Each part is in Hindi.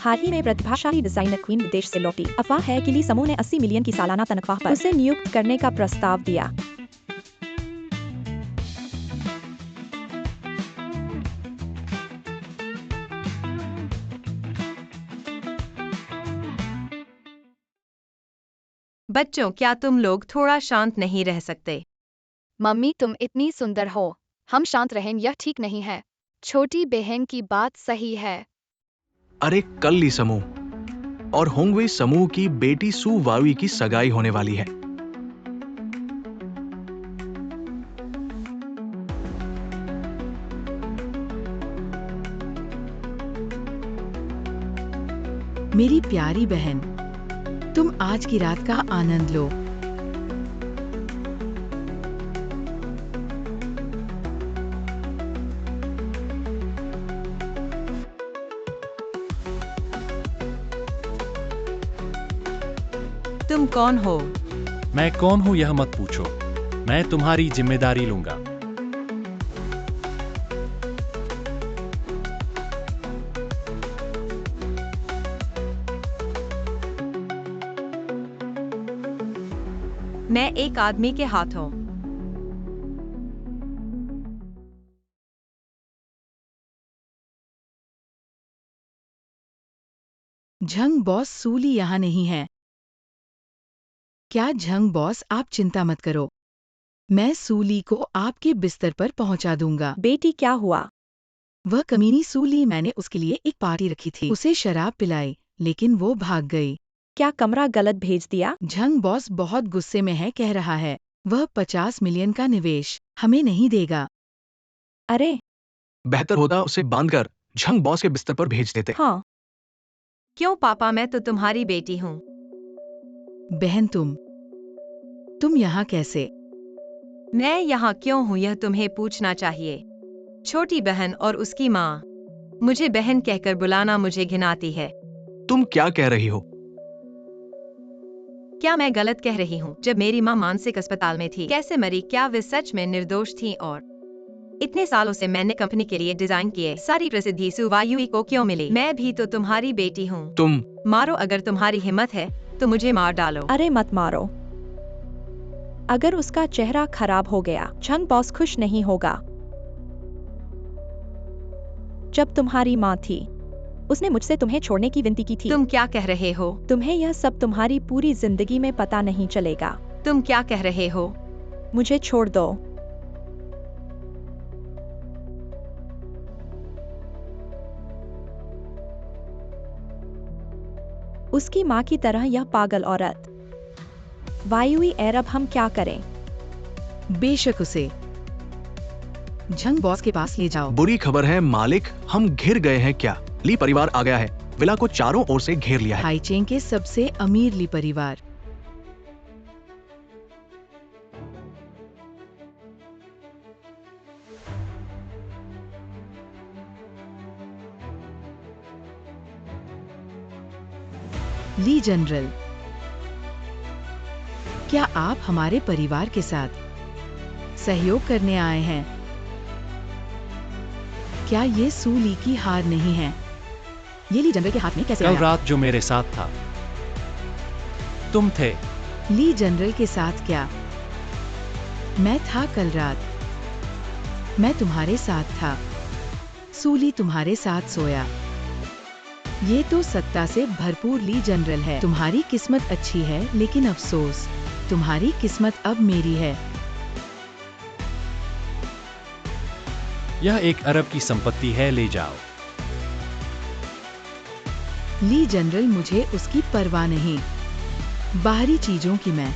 हाल ही में प्रतिभाशाली डिजाइनर क्वीन विदेश से लौटी। अफवाह है कि ली समूह ने 80 मिलियन की सालाना तनख्वाह पर उसे नियुक्त करने का प्रस्ताव दिया। बच्चों, क्या तुम लोग थोड़ा शांत नहीं रह सकते? मम्मी तुम इतनी सुंदर हो, हम शांत रहें यह ठीक नहीं है। छोटी बहन की बात सही है। अरे कल ली समूह और होंगवे समूह की बेटी सू वावी की सगाई होने वाली है। मेरी प्यारी बहन, तुम आज की रात का आनंद लो। तुम कौन हो? मैं कौन हूं यह मत पूछो। मैं तुम्हारी जिम्मेदारी लूंगा। मैं एक आदमी के हाथों झंग बॉस, सूली यहाँ नहीं है। क्या झंग बॉस, आप चिंता मत करो, मैं सूली को आपके बिस्तर पर पहुंचा दूंगा। बेटी क्या हुआ? वह कमीनी सूली, मैंने उसके लिए एक पार्टी रखी थी, उसे शराब पिलाई, लेकिन वो भाग गई। क्या कमरा गलत भेज दिया? झंग बॉस बहुत गुस्से में है, कह रहा है वह 50 मिलियन का निवेश हमें नहीं देगा। अरे बेहतर होता उसे बांधकर झंग बॉस के बिस्तर पर भेज देते। हाँ, क्यों पापा, मैं तो तुम्हारी बेटी हूँ। बहन तुम यहाँ कैसे? मैं यहाँ क्यों हूँ यह तुम्हें पूछना चाहिए। छोटी बहन और उसकी माँ मुझे बहन कहकर बुलाना मुझे घिनाती है। तुम क्या कह रही हो? क्या मैं गलत कह रही हूँ? जब मेरी माँ मानसिक अस्पताल में थी, कैसे मरी? क्या वे सच में निर्दोष थी? और इतने सालों से मैंने कंपनी के लिए डिजाइन किए सारी प्रसिद्धि सुवायुई को क्यों मिली? मैं भी तो तुम्हारी बेटी हूँ। तुम मारो, अगर तुम्हारी हिम्मत है तो मुझे मार डालो। अरे मत मारो। अगर उसका चेहरा खराब हो गया, झंग बॉस खुश नहीं होगा। जब तुम्हारी माँ थी, उसने मुझसे तुम्हें छोड़ने की विनती की थी। तुम क्या कह रहे हो? तुम्हें यह सब तुम्हारी पूरी जिंदगी में पता नहीं चलेगा। तुम क्या कह रहे हो? मुझे छोड़ दो। उसकी माँ की तरह यह पागल औरत। वायुई एर, अब हम क्या करें? बेशक उसे झंग बॉस के पास ले जाओ। बुरी खबर है मालिक, हम घिर गए हैं। क्या ली परिवार आ गया है, विला को चारों ओर से घेर लिया है। हाईचेंग के सबसे अमीर ली परिवार। ली जनरल, क्या आप हमारे परिवार के साथ सहयोग करने आए हैं? क्या ये सू ली की हार नहीं है? ये ली जनरल के हाथ में कैसे कल आया? रात जो मेरे साथ था, तुम थे। ली जनरल के साथ क्या? मैं था कल रात, मैं तुम्हारे साथ था। सूली तुम्हारे साथ सोया। ये तो सत्ता से भरपूर ली जनरल है। तुम्हारी किस्मत अच्छी है, लेकिन अफसोस, तुम्हारी किस्मत अब मेरी है। यह 1 अरब की संपत्ति है, ले जाओ। ली जनरल, मुझे उसकी परवाह नहीं, बाहरी चीजों की। मैं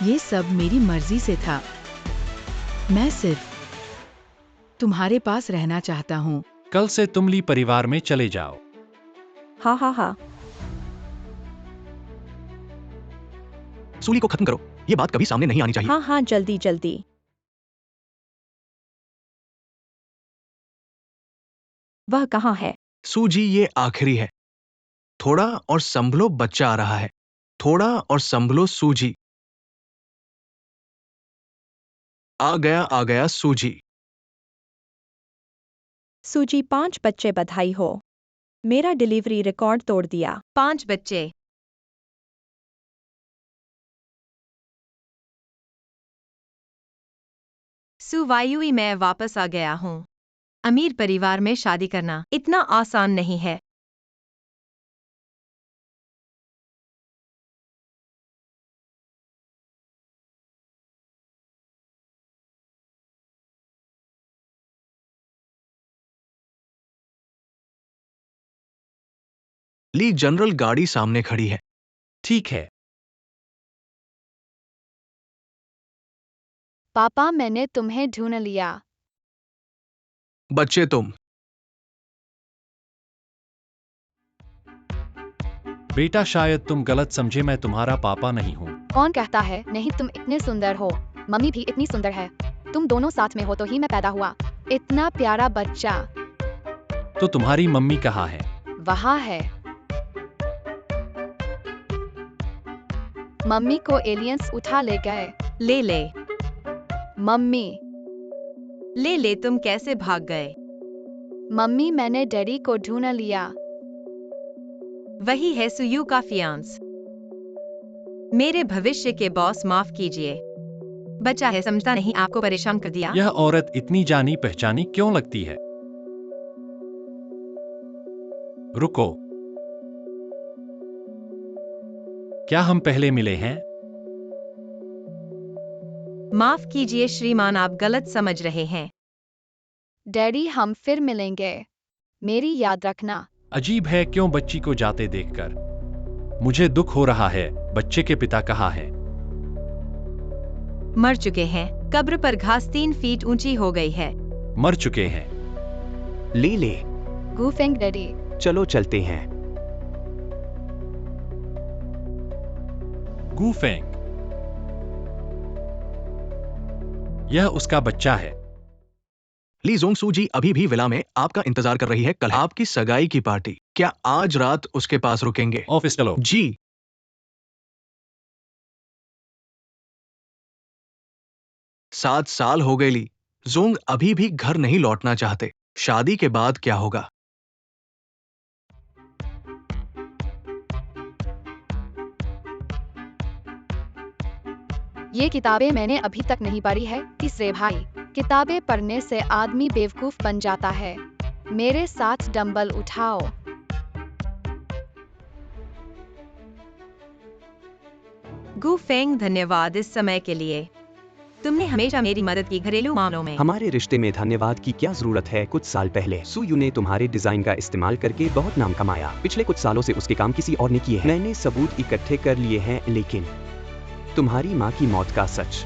ये सब मेरी मर्जी से था। मैं सिर्फ तुम्हारे पास रहना चाहता हूँ। कल से तुम ली परिवार में चले जाओ। हाँ हाँ हाँ। सूली को खत्म करो, ये बात कभी सामने नहीं आनी चाहिए। हाँ हाँ, जल्दी जल्दी। वह कहाँ है? सूजी, ये आखिरी है। थोड़ा और संभलो, बच्चा आ रहा है। थोड़ा और संभलो सूजी। आ गया सूजी। सूजी, 5 बच्चे, बधाई हो। मेरा डिलीवरी रिकॉर्ड तोड़ दिया। 5 बच्चे। सुवायुई, मैं वापस आ गया हूँ। अमीर परिवार में शादी करना इतना आसान नहीं है। ली, जनरल गाड़ी सामने खड़ी है। ठीक है। पापा, मैंने तुम्हें ढूंढ लिया। बच्चे तुम। बेटा, शायद तुम गलत समझे, मैं तुम्हारा पापा नहीं हूँ। कौन कहता है? नहीं, तुम इतने सुंदर हो। मम्मी भी इतनी सुंदर है। तुम दोनों साथ में हो तो ही मैं पैदा हुआ। इतना प्यारा बच्चा। तो तुम्हारी मम्मी कहाँ है? वहाँ है। मम्मी को एलियंस उठा ले गए। ले ले। मम्मी, ले ले, तुम कैसे भाग गए? मम्मी, मैंने डैडी को ढूंढ लिया। वही है सुयू का फियांस। मेरे भविष्य के बॉस, माफ कीजिए। बच्चा है, समझता नहीं, आपको परेशान कर दिया। यह औरत इतनी जानी पहचानी क्यों लगती है? रुको, क्या हम पहले मिले हैं? माफ कीजिए श्रीमान, आप गलत समझ रहे हैं। डैडी, हम फिर मिलेंगे। मेरी याद रखना। अजीब है, क्यों बच्ची को जाते देखकर मुझे दुख हो रहा है। बच्चे के पिता कहाँ है? मर चुके हैं। कब्र पर घास 3 फीट ऊंची हो गई है। मर चुके हैं। ले ले, गूफेंग डैडी। चलो चलते हैं। गूफेंग, यह उसका बच्चा है। ली जोंगसू जी अभी भी विला में आपका इंतजार कर रही है। कल आपकी सगाई की पार्टी। क्या आज रात उसके पास रुकेंगे? ऑफिस चलो। जी। 7 साल हो गए ली। जोंग अभी भी घर नहीं लौटना चाहते। शादी के बाद क्या होगा? ये किताबें मैंने अभी तक नहीं पढ़ी है। तीसरे भाई, किताबें पढ़ने से आदमी बेवकूफ बन जाता है। मेरे साथ डंबल उठाओ। गूफेंग, धन्यवाद इस समय के लिए। तुमने हमेशा मेरी मदद की घरेलू मामलों में। हमारे रिश्ते में धन्यवाद की क्या जरूरत है? कुछ साल पहले सुयू ने तुम्हारे डिजाइन का इस्तेमाल करके बहुत नाम कमाया। पिछले कुछ सालों से उसके काम किसी और ने किए हैं। मैंने सबूत इकट्ठे कर लिए हैं, लेकिन तुम्हारी माँ की मौत का सच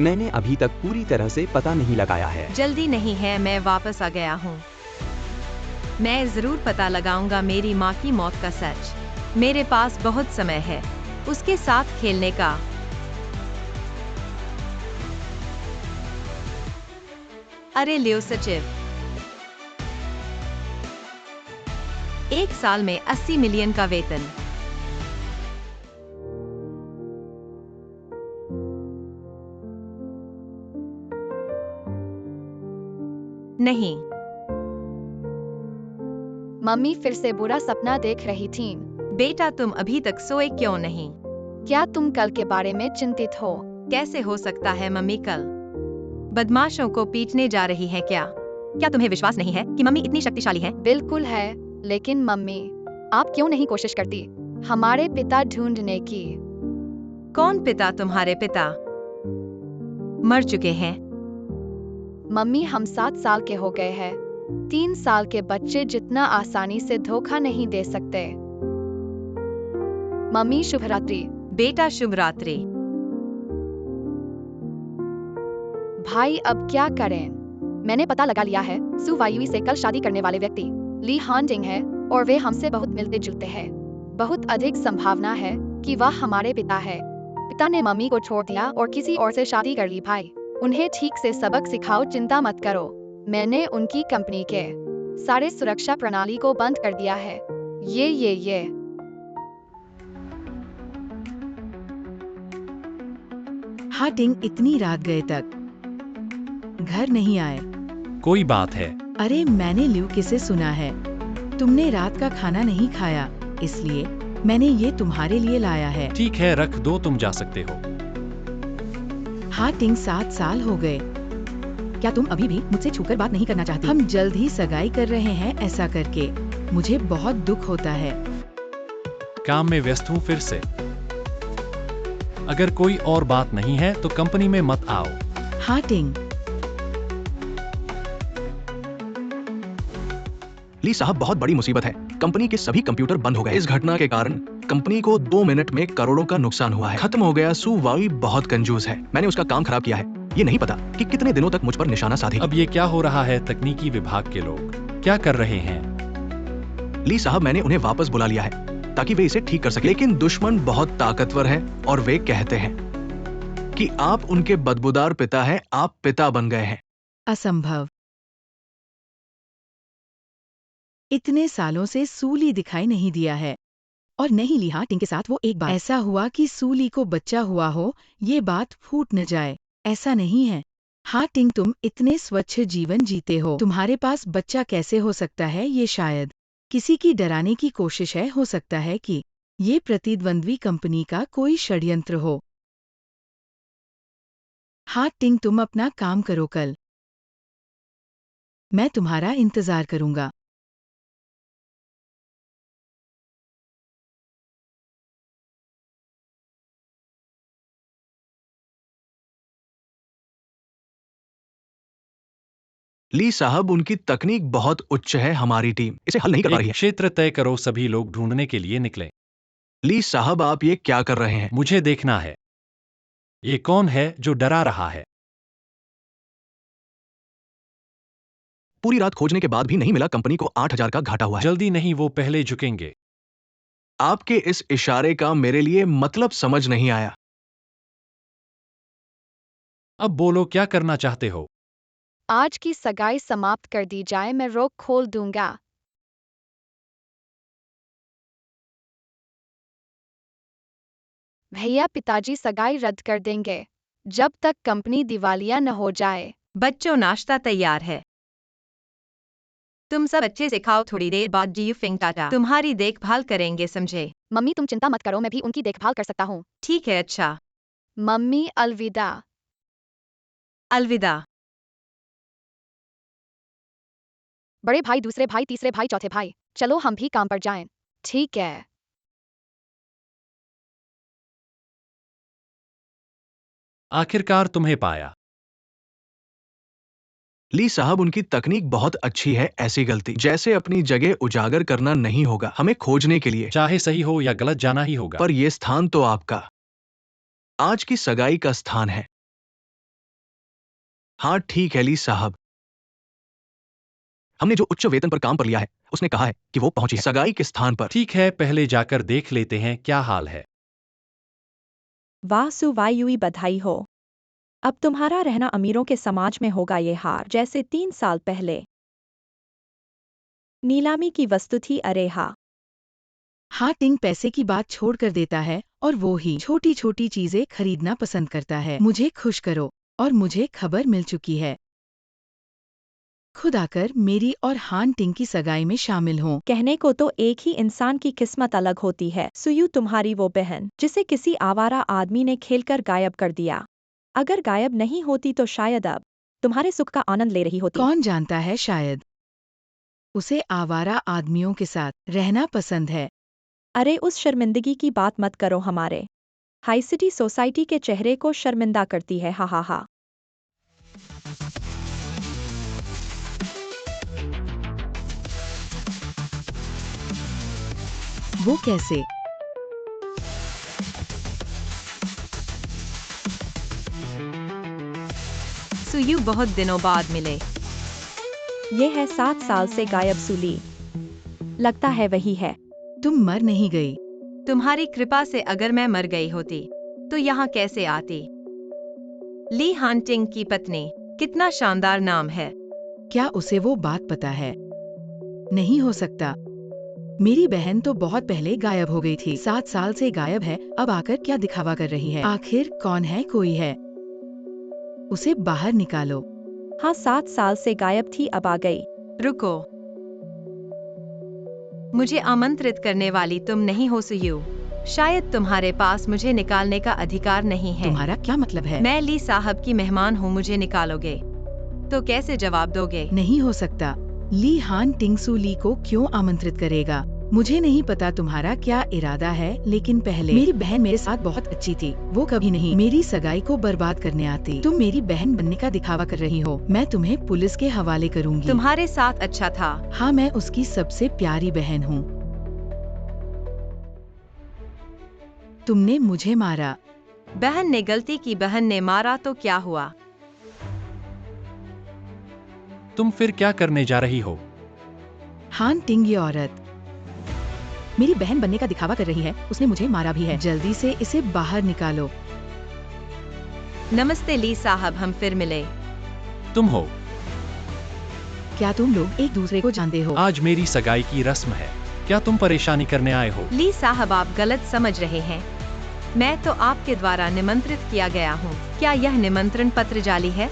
मैंने अभी तक पूरी तरह से पता नहीं लगाया है। जल्दी नहीं है, मैं वापस आ गया हूँ। मैं जरूर पता लगाऊंगा मेरी माँ की मौत का सच। मेरे पास बहुत समय है उसके साथ खेलने का। अरे लियो सचिव, 1 साल में 80 मिलियन का वेतन। नहीं, मम्मी फिर से बुरा सपना देख रही थीं। बेटा, तुम अभी तक सोए क्यों नहीं? क्या तुम कल के बारे में चिंतित हो? कैसे हो सकता है मम्मी कल बदमाशों को पीटने जा रही है क्या? क्या तुम्हें विश्वास नहीं है कि मम्मी इतनी शक्तिशाली है? बिल्कुल है, लेकिन मम्मी, आप क्यों नहीं कोशिश करती हमारे पिता ढूंढने की? कौन पिता? तुम्हारे पिता मर चुके हैं। मम्मी, हम 7 साल के हो गए हैं। 3 साल के बच्चे जितना आसानी से धोखा नहीं दे सकते। मम्मी, शुभ रात्रि। बेटा, शुभ रात्रि। भाई, अब क्या करें? मैंने पता लगा लिया है। सु वायुई से कल शादी करने वाले व्यक्ति ली हानडिंग है और वे हमसे बहुत मिलते जुलते हैं। बहुत अधिक संभावना है कि वह हमारे पिता है। पिता ने मम्मी को छोड़ दिया और किसी और से शादी कर ली। भाई, उन्हें ठीक से सबक सिखाओ, चिंता मत करो। मैंने उनकी कंपनी के सारे सुरक्षा प्रणाली को बंद कर दिया है। ये हाटिंग इतनी रात गए तक घर नहीं आए। कोई बात है। अरे, मैंने ल्यूके से सुना है तुमने रात का खाना नहीं खाया, इसलिए मैंने ये तुम्हारे लिए लाया है। ठीक है, रख दो, तुम जा सकते हो। हाँ टिंग, 7 साल हो गए। क्या तुम अभी भी मुझसे छूकर बात नहीं करना चाहती? हम जल्द ही सगाई कर रहे हैं, ऐसा करके मुझे बहुत दुख होता है। काम में व्यस्त हूँ फिर से। अगर कोई और बात नहीं है तो कंपनी में मत आओ। हाँ टिंग। ली साहब, बहुत बड़ी मुसीबत है। कंपनी के सभी कंप्यूटर बंद हो गए। इस घटना के कारण कंपनी को 2 मिनट में करोड़ों का नुकसान हुआ है। खत्म हो गया। सू वाई बहुत कंजूस है। मैंने उसका काम खराब किया है। ये नहीं पता कि कितने दिनों तक मुझ पर निशाना साधेगी। अब ये क्या हो रहा है? तकनीकी विभाग के लोग क्या कर रहे हैं? ली साहब, मैंने उन्हें वापस बुला लिया है ताकि वे इसे ठीक कर सके। लेकिन दुश्मन बहुत ताकतवर है और वे कहते हैं कि आप उनके बदबूदार पिता हैं, आप पिता बन गए हैं। असंभव। इतने सालों से सूली दिखाई नहीं दिया है। और नहीं ली, हाँ टिंग के साथ वो एक बार ऐसा हुआ कि सूली को बच्चा हुआ हो, ये बात फूट न जाए। ऐसा नहीं है। हाँ टिंग, तुम इतने स्वच्छ जीवन जीते हो, तुम्हारे पास बच्चा कैसे हो सकता है? ये शायद किसी की डराने की कोशिश है। हो सकता है कि ये प्रतिद्वंद्वी कंपनी का कोई षड्यंत्र हो। हाँ टिंग, तुम अपना काम करो, कल मैं तुम्हारा इंतजार करूंगा। ली साहब, उनकी तकनीक बहुत उच्च है। हमारी टीम इसे हल नहीं कर पा रही एक है। क्षेत्र तय करो, सभी लोग ढूंढने के लिए निकले। ली साहब, आप ये क्या कर रहे हैं? मुझे देखना है ये कौन है जो डरा रहा है। पूरी रात खोजने के बाद भी नहीं मिला। कंपनी को 8,000 का घाटा हुआ है। जल्दी नहीं, वो पहले झुकेंगे। आपके इस इशारे का मेरे लिए मतलब समझ नहीं आया। अब बोलो, क्या करना चाहते हो? आज की सगाई समाप्त कर दी जाए, मैं रोक खोल दूंगा। भैया, पिताजी सगाई रद्द कर देंगे जब तक कंपनी दिवालिया न हो जाए। बच्चों, नाश्ता तैयार है। तुम सब अच्छे से खाओ, थोड़ी देर बाद जीफिंग टाटा तुम्हारी देखभाल करेंगे, समझे? मम्मी तुम चिंता मत करो, मैं भी उनकी देखभाल कर सकता हूँ। ठीक है, अच्छा, मम्मी अलविदा। अलविदा। बड़े भाई, दूसरे भाई, तीसरे भाई, चौथे भाई, चलो हम भी काम पर जाएं। ठीक है। आखिरकार तुम्हें पाया। ली साहब, उनकी तकनीक बहुत अच्छी है। ऐसी गलती जैसे अपनी जगह उजागर करना नहीं होगा। हमें खोजने के लिए चाहे सही हो या गलत, जाना ही होगा। पर यह स्थान तो आपका आज की सगाई का स्थान है। हाँ ठीक है ली साहब, हमने जो उच्च वेतन पर काम पर लिया है उसने कहा है कि वो पहुंची है सगाई के स्थान पर। ठीक है, पहले जाकर देख लेते हैं क्या हाल है। वाह सू वाई, बधाई हो। अब तुम्हारा रहना अमीरों के समाज में होगा ये हार, जैसे 3 साल पहले नीलामी की वस्तु थी। अरे हाँ। हाँ टिंग पैसे की बात छोड़ कर देता है और वो ही छोटी छोटी चीजें खरीदना पसंद करता है। मुझे खुश करो, और मुझे खबर मिल चुकी है। खुद आकर मेरी और हान टिंग की सगाई में शामिल हों। कहने को तो एक ही इंसान की किस्मत अलग होती है। सुयू, तुम्हारी वो बहन जिसे किसी आवारा आदमी ने खेलकर गायब कर दिया, अगर गायब नहीं होती तो शायद अब तुम्हारे सुख का आनंद ले रही होती। कौन जानता है, शायद उसे आवारा आदमियों के साथ रहना पसंद है। अरे उस शर्मिंदगी की बात मत करो, हमारे हाई सिटी सोसाइटी के चेहरे को शर्मिंदा करती है। हा हा हा। वो कैसे? सुयू, बहुत दिनों बाद मिले। ये है 7 साल से गायब सूली। लगता है वही है। तुम मर नहीं गई? तुम्हारी कृपा से अगर मैं मर गई होती तो यहाँ कैसे आती? ली हांटिंग की पत्नी, कितना शानदार नाम है। क्या उसे वो बात पता है? नहीं हो सकता। मेरी बहन तो बहुत पहले गायब हो गई थी। 7 साल से गायब है, अब आकर क्या दिखावा कर रही है? आखिर कौन है? कोई है? उसे बाहर निकालो। हाँ, 7 साल से गायब थी, अब आ गई। रुको, मुझे आमंत्रित करने वाली तुम नहीं हो सुयू। शायद तुम्हारे पास मुझे निकालने का अधिकार नहीं है। तुम्हारा क्या मतलब है? मैं ली साहब की मेहमान हूँ, मुझे निकालोगे तो कैसे जवाब दोगे? नहीं हो सकता। ली हान टिंग सू ली को क्यों आमंत्रित करेगा? मुझे नहीं पता तुम्हारा क्या इरादा है, लेकिन पहले मेरी बहन मेरे साथ बहुत अच्छी थी। वो कभी नहीं मेरी सगाई को बर्बाद करने आती। तुम मेरी बहन बनने का दिखावा कर रही हो। मैं तुम्हें पुलिस के हवाले करूंगी। तुम्हारे साथ अच्छा था। हाँ, मैं उसकी सबसे प्यारी बहन हूँ। तुमने मुझे मारा। बहन ने गलती की, बहन ने मारा तो क्या हुआ? तुम फिर क्या करने जा रही हो? हान टिंग, ये औरत मेरी बहन बनने का दिखावा कर रही है। उसने मुझे मारा भी है। जल्दी से इसे बाहर निकालो। नमस्ते ली साहब, हम फिर मिले। तुम हो? क्या तुम लोग एक दूसरे को जानते हो? आज मेरी सगाई की रस्म है। क्या तुम परेशानी करने आए हो? ली साहब, आप गलत समझ रहे हैं। मैं तो आपके द्वारा निमंत्रित किया गया हूँ। क्या यह निमंत्रण पत्र जाली है?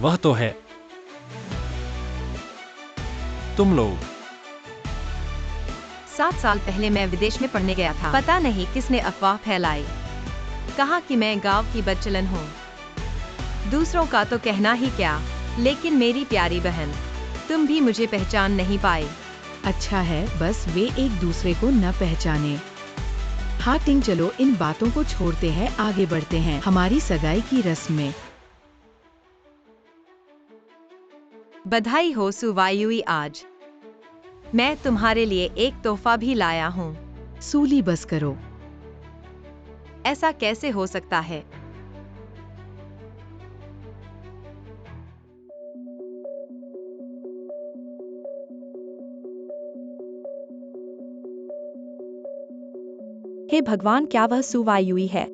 वह तो है। तुम लोग 7 साल पहले मैं विदेश में पढ़ने गया था। पता नहीं किसने अफवाह फैलाई, कहा कि मैं गांव की बच्चलन हूँ। दूसरों का तो कहना ही क्या, लेकिन मेरी प्यारी बहन, तुम भी मुझे पहचान नहीं पाए। अच्छा है, बस वे एक दूसरे को न पहचाने। हाँ टिंग, चलो इन बातों को छोड़ते हैं, आगे बढ़ते हैं हमारी सगाई की रस्म में। बधाई हो सुवायुई, आज मैं तुम्हारे लिए एक तोहफा भी लाया हूँ। सूली, बस करो। ऐसा कैसे हो सकता है? हे भगवान, क्या वह सुवायुई है?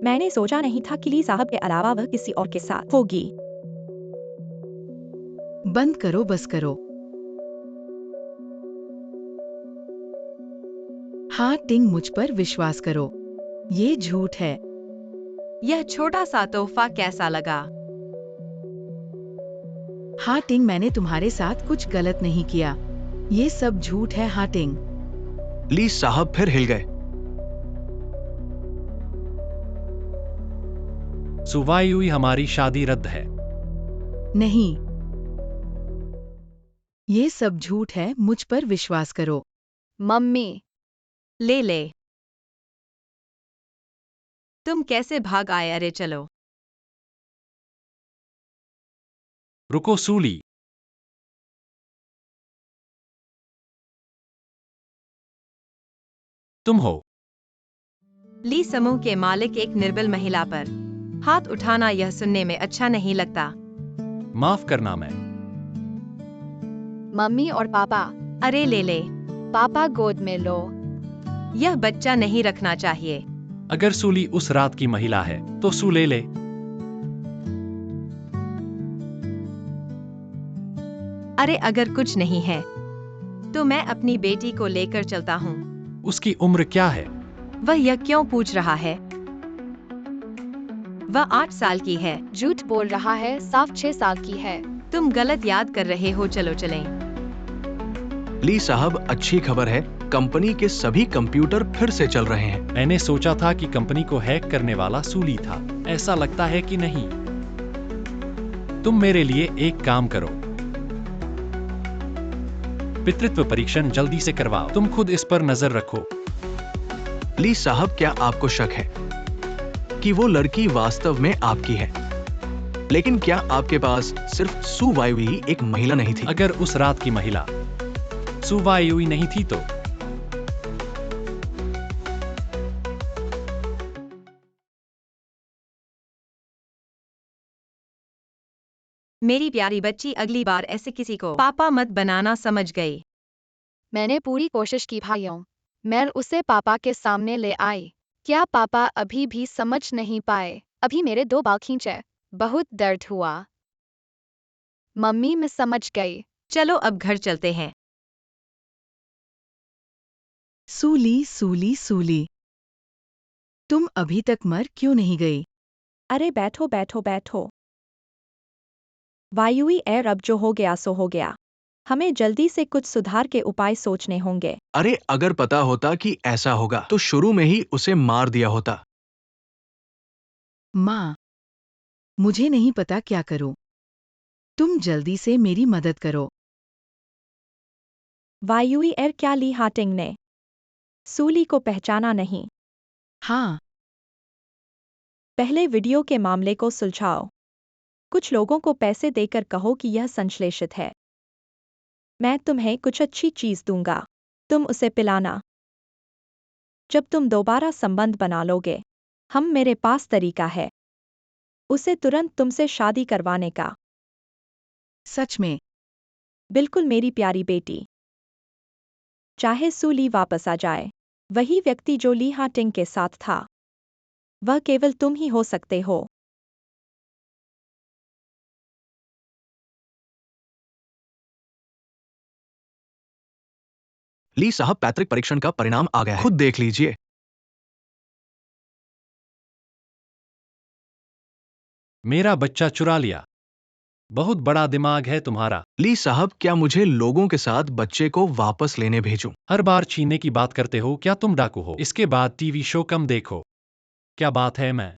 मैंने सोचा नहीं था कि ली साहब के अलावा वह किसी और के साथ होगी। बंद करो, बस करो। हाँ टिंग, मुझ पर विश्वास करो, ये झूठ है। यह छोटा सा तोहफा कैसा लगा? हाँ टिंग, मैंने तुम्हारे साथ कुछ गलत नहीं किया। ये सब झूठ है। हाँ टिंग। ली साहब फिर हिल गए। सुवायुई, हमारी शादी रद्द है। नहीं, ये सब झूठ है, मुझ पर विश्वास करो। मम्मी, ले तुम कैसे भाग आए? अरे चलो। रुको सूली। तुम हो? ली समूह के मालिक एक निर्बल महिला पर हाथ उठाना, यह सुनने में अच्छा नहीं लगता। माफ करना। मैं मम्मी और पापा। अरे ले पापा, गोद में लो। यह बच्चा नहीं रखना चाहिए। अगर सूली उस रात की महिला है तो सू ले। अरे अगर कुछ नहीं है तो मैं अपनी बेटी को लेकर चलता हूँ। उसकी उम्र क्या है? वह यह क्यों पूछ रहा है? वह 8 साल की है। झूठ बोल रहा है, साफ 6 साल की है। तुम गलत याद कर रहे हो। चलो चलें। ली साहब, अच्छी खबर है, कंपनी के सभी कंप्यूटर फिर से चल रहे हैं। मैंने सोचा था कि कंपनी को हैक करने वाला सूली था। ऐसा लगता है कि नहीं। तुम मेरे लिए एक काम करो, पितृत्व परीक्षण जल्दी से करवाओ। तुम खुद इस पर नजर रखो। ली साहब, क्या आपको शक है कि वो लड़की वास्तव में आपकी है? लेकिन क्या आपके पास सिर्फ सुवायुई ही एक महिला नहीं थी? अगर उस रात की महिला सुवायुई नहीं थी तो मेरी प्यारी बच्ची, अगली बार ऐसे किसी को पापा मत बनाना, समझ गई? मैंने पूरी कोशिश की भाइयों। मैं उसे पापा के सामने ले आई। क्या पापा अभी भी समझ नहीं पाए? अभी मेरे 2 बाल खींचे। बहुत दर्द हुआ। मम्मी, मैं समझ गई। चलो अब घर चलते हैं। सूली, सूली, सूली, तुम अभी तक मर क्यों नहीं गई? अरे बैठो बैठो बैठो। वायुई एयर, अब जो हो गया सो हो गया। हमें जल्दी से कुछ सुधार के उपाय सोचने होंगे। अरे अगर पता होता कि ऐसा होगा तो शुरू में ही उसे मार दिया होता। माँ, मुझे नहीं पता क्या करूं। तुम जल्दी से मेरी मदद करो। वायुई एर क्या ली हार्टिंग ने सूली को पहचाना नहीं। हाँ, पहले वीडियो के मामले को सुलझाओ। कुछ लोगों को पैसे देकर कहो कि यह संश्लेषित है। मैं तुम्हें कुछ अच्छी चीज दूंगा, तुम उसे पिलाना। जब तुम दोबारा संबंध बना लोगे, मेरे पास तरीका है उसे तुरंत तुमसे शादी करवाने का। सच में। बिल्कुल मेरी प्यारी बेटी। चाहे सू ली वापस आ जाए, वही व्यक्ति जो ली हार्टिंग के साथ था, वह केवल तुम ही हो सकते हो। ली साहब, पैतृक परीक्षण का परिणाम आ गया है, खुद देख लीजिए। मेरा बच्चा चुरा लिया। बहुत बड़ा दिमाग है तुम्हारा। ली साहब, क्या मुझे लोगों के साथ बच्चे को वापस लेने भेजूं? हर बार छीनने की बात करते हो, क्या तुम डाकू हो? इसके बाद टीवी शो कम देखो। क्या बात है? मैं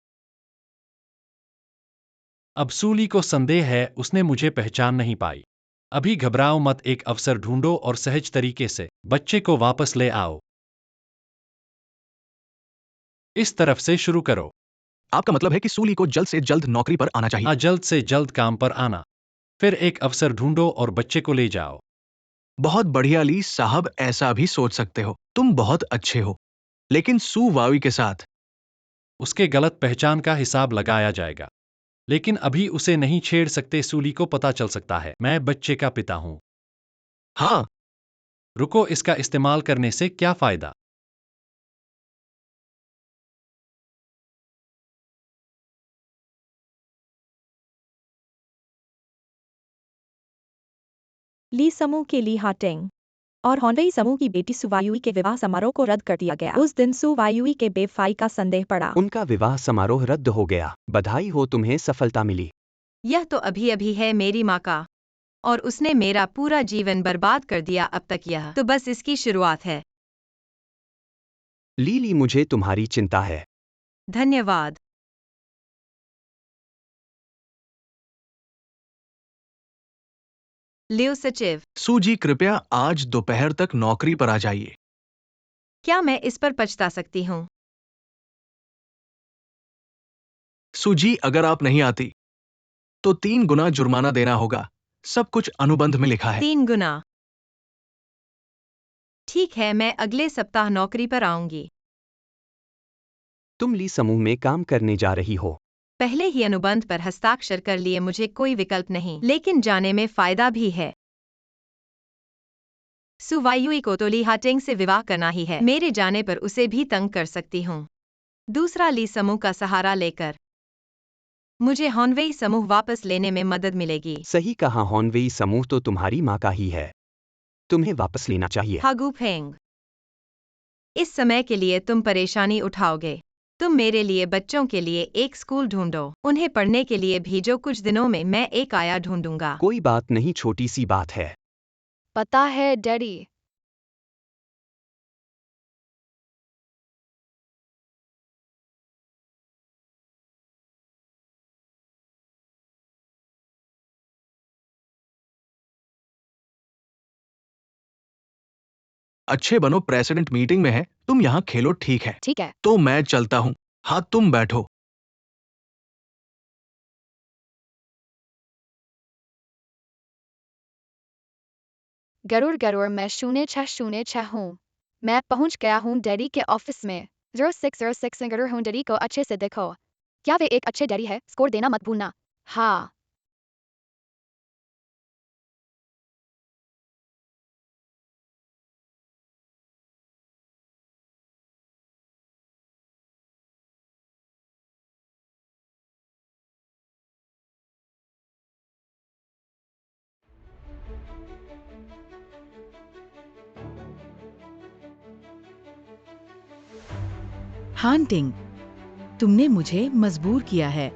अब सूली को संदेह है उसने मुझे पहचान नहीं पाई। अभी घबराओ मत, एक अवसर ढूंढो और सहज तरीके से बच्चे को वापस ले आओ। इस तरफ से शुरू करो। आपका मतलब है कि सूली को जल्द से जल्द नौकरी पर आना चाहिए? हाँ, जल्द से जल्द काम पर आना। फिर एक अवसर ढूंढो और बच्चे को ले जाओ। बहुत बढ़िया ली साहब, ऐसा भी सोच सकते हो, तुम बहुत अच्छे हो। लेकिन सू वावी के साथ उसके गलत पहचान का हिसाब लगाया जाएगा, लेकिन अभी उसे नहीं छेड़ सकते। सूली को पता चल सकता है मैं बच्चे का पिता हूं। हाँ, रुको, इसका इस्तेमाल करने से क्या फायदा? ली समूह के ली हार्टिंग और हॉन्डई समूह की बेटी सुवायुई के विवाह समारोह को रद्द कर दिया गया। उस दिन सुवायुई के बेवफाई का संदेह पड़ा। उनका विवाह समारोह रद्द हो गया। बधाई हो, तुम्हें सफलता मिली। यह तो अभी अभी है मेरी माँ का, और उसने मेरा पूरा जीवन बर्बाद कर दिया। अब तक यह तो बस इसकी शुरुआत है। लीली, मुझे तुम्हारी चिंता है। धन्यवाद। लियो सचिव, सू जी कृपया आज दोपहर तक नौकरी पर आ जाइए। क्या मैं इस पर पछता सकती हूँ? सू जी, अगर आप नहीं आती तो 3 गुना जुर्माना देना होगा। सब कुछ अनुबंध में लिखा है। 3 गुना? ठीक है, मैं अगले सप्ताह नौकरी पर आऊंगी। तुम ली समूह में काम करने जा रही हो। पहले ही अनुबंध पर हस्ताक्षर कर लिए, मुझे कोई विकल्प नहीं, लेकिन जाने में फायदा भी है। सुवायुई को तो ली हार्टिंग से विवाह करना ही है। मेरे जाने पर उसे भी तंग कर सकती हूँ। दूसरा ली समूह का सहारा लेकर मुझे हॉनवेई समूह वापस लेने में मदद मिलेगी। सही कहा, हॉनवेई समूह तो तुम्हारी माँ का ही है। तुम्हें वापस लेना चाहिए। हागू फेंग, इस समय के लिए तुम परेशानी उठाओगे। तुम मेरे लिए बच्चों के लिए एक स्कूल ढूंढो, उन्हें पढ़ने के लिए भेजो। कुछ दिनों में मैं एक आया ढूंढूंगा। कोई बात नहीं, छोटी सी बात है। पता है डैडी, अच्छे बनो, प्रेसिडेंट मीटिंग में है, तुम यहाँ खेलो, ठीक है? ठीक है। तो मैं चलता हूँ। हाँ, तुम बैठो। गरुड़ गरुड़, मैं 0606 हूँ। मैं पहुँच गया हूँ डैडी के ऑफिस में। 0606 गरुड़ हूँ, डैडी को अच्छे से देखो। क्या वे एक अच्छे डैडी है? स्कोर देना मत भूलना। हाँ। हांटिंग, तुमने मुझे मजबूर किया है।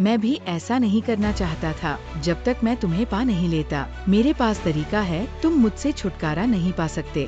मैं भी ऐसा नहीं करना चाहता था। जब तक मैं तुम्हें पा नहीं लेता, मेरे पास तरीका है, तुम मुझसे छुटकारा नहीं पा सकते।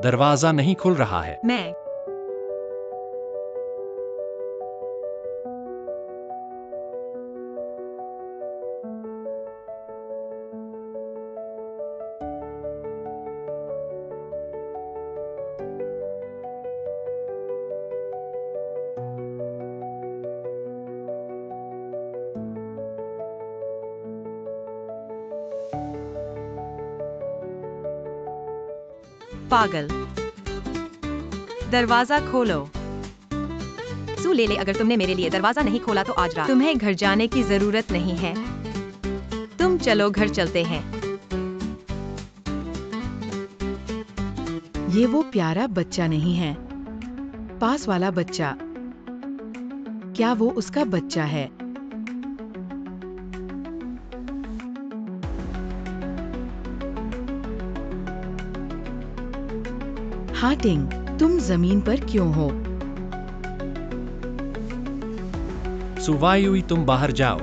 दरवाजा नहीं खुल रहा है। मैं पागल। दरवाजा खोलो। सू ले ले, अगर तुमने मेरे लिए दरवाजा नहीं खोला तो आज रात तुम्हें घर जाने की जरूरत नहीं है। तुम चलो, घर चलते हैं। ये वो प्यारा बच्चा नहीं है, पास वाला बच्चा। क्या वो उसका बच्चा है? हाँ टिंग, तुम जमीन पर क्यों हो? सुवायुई, तुम बाहर जाओ।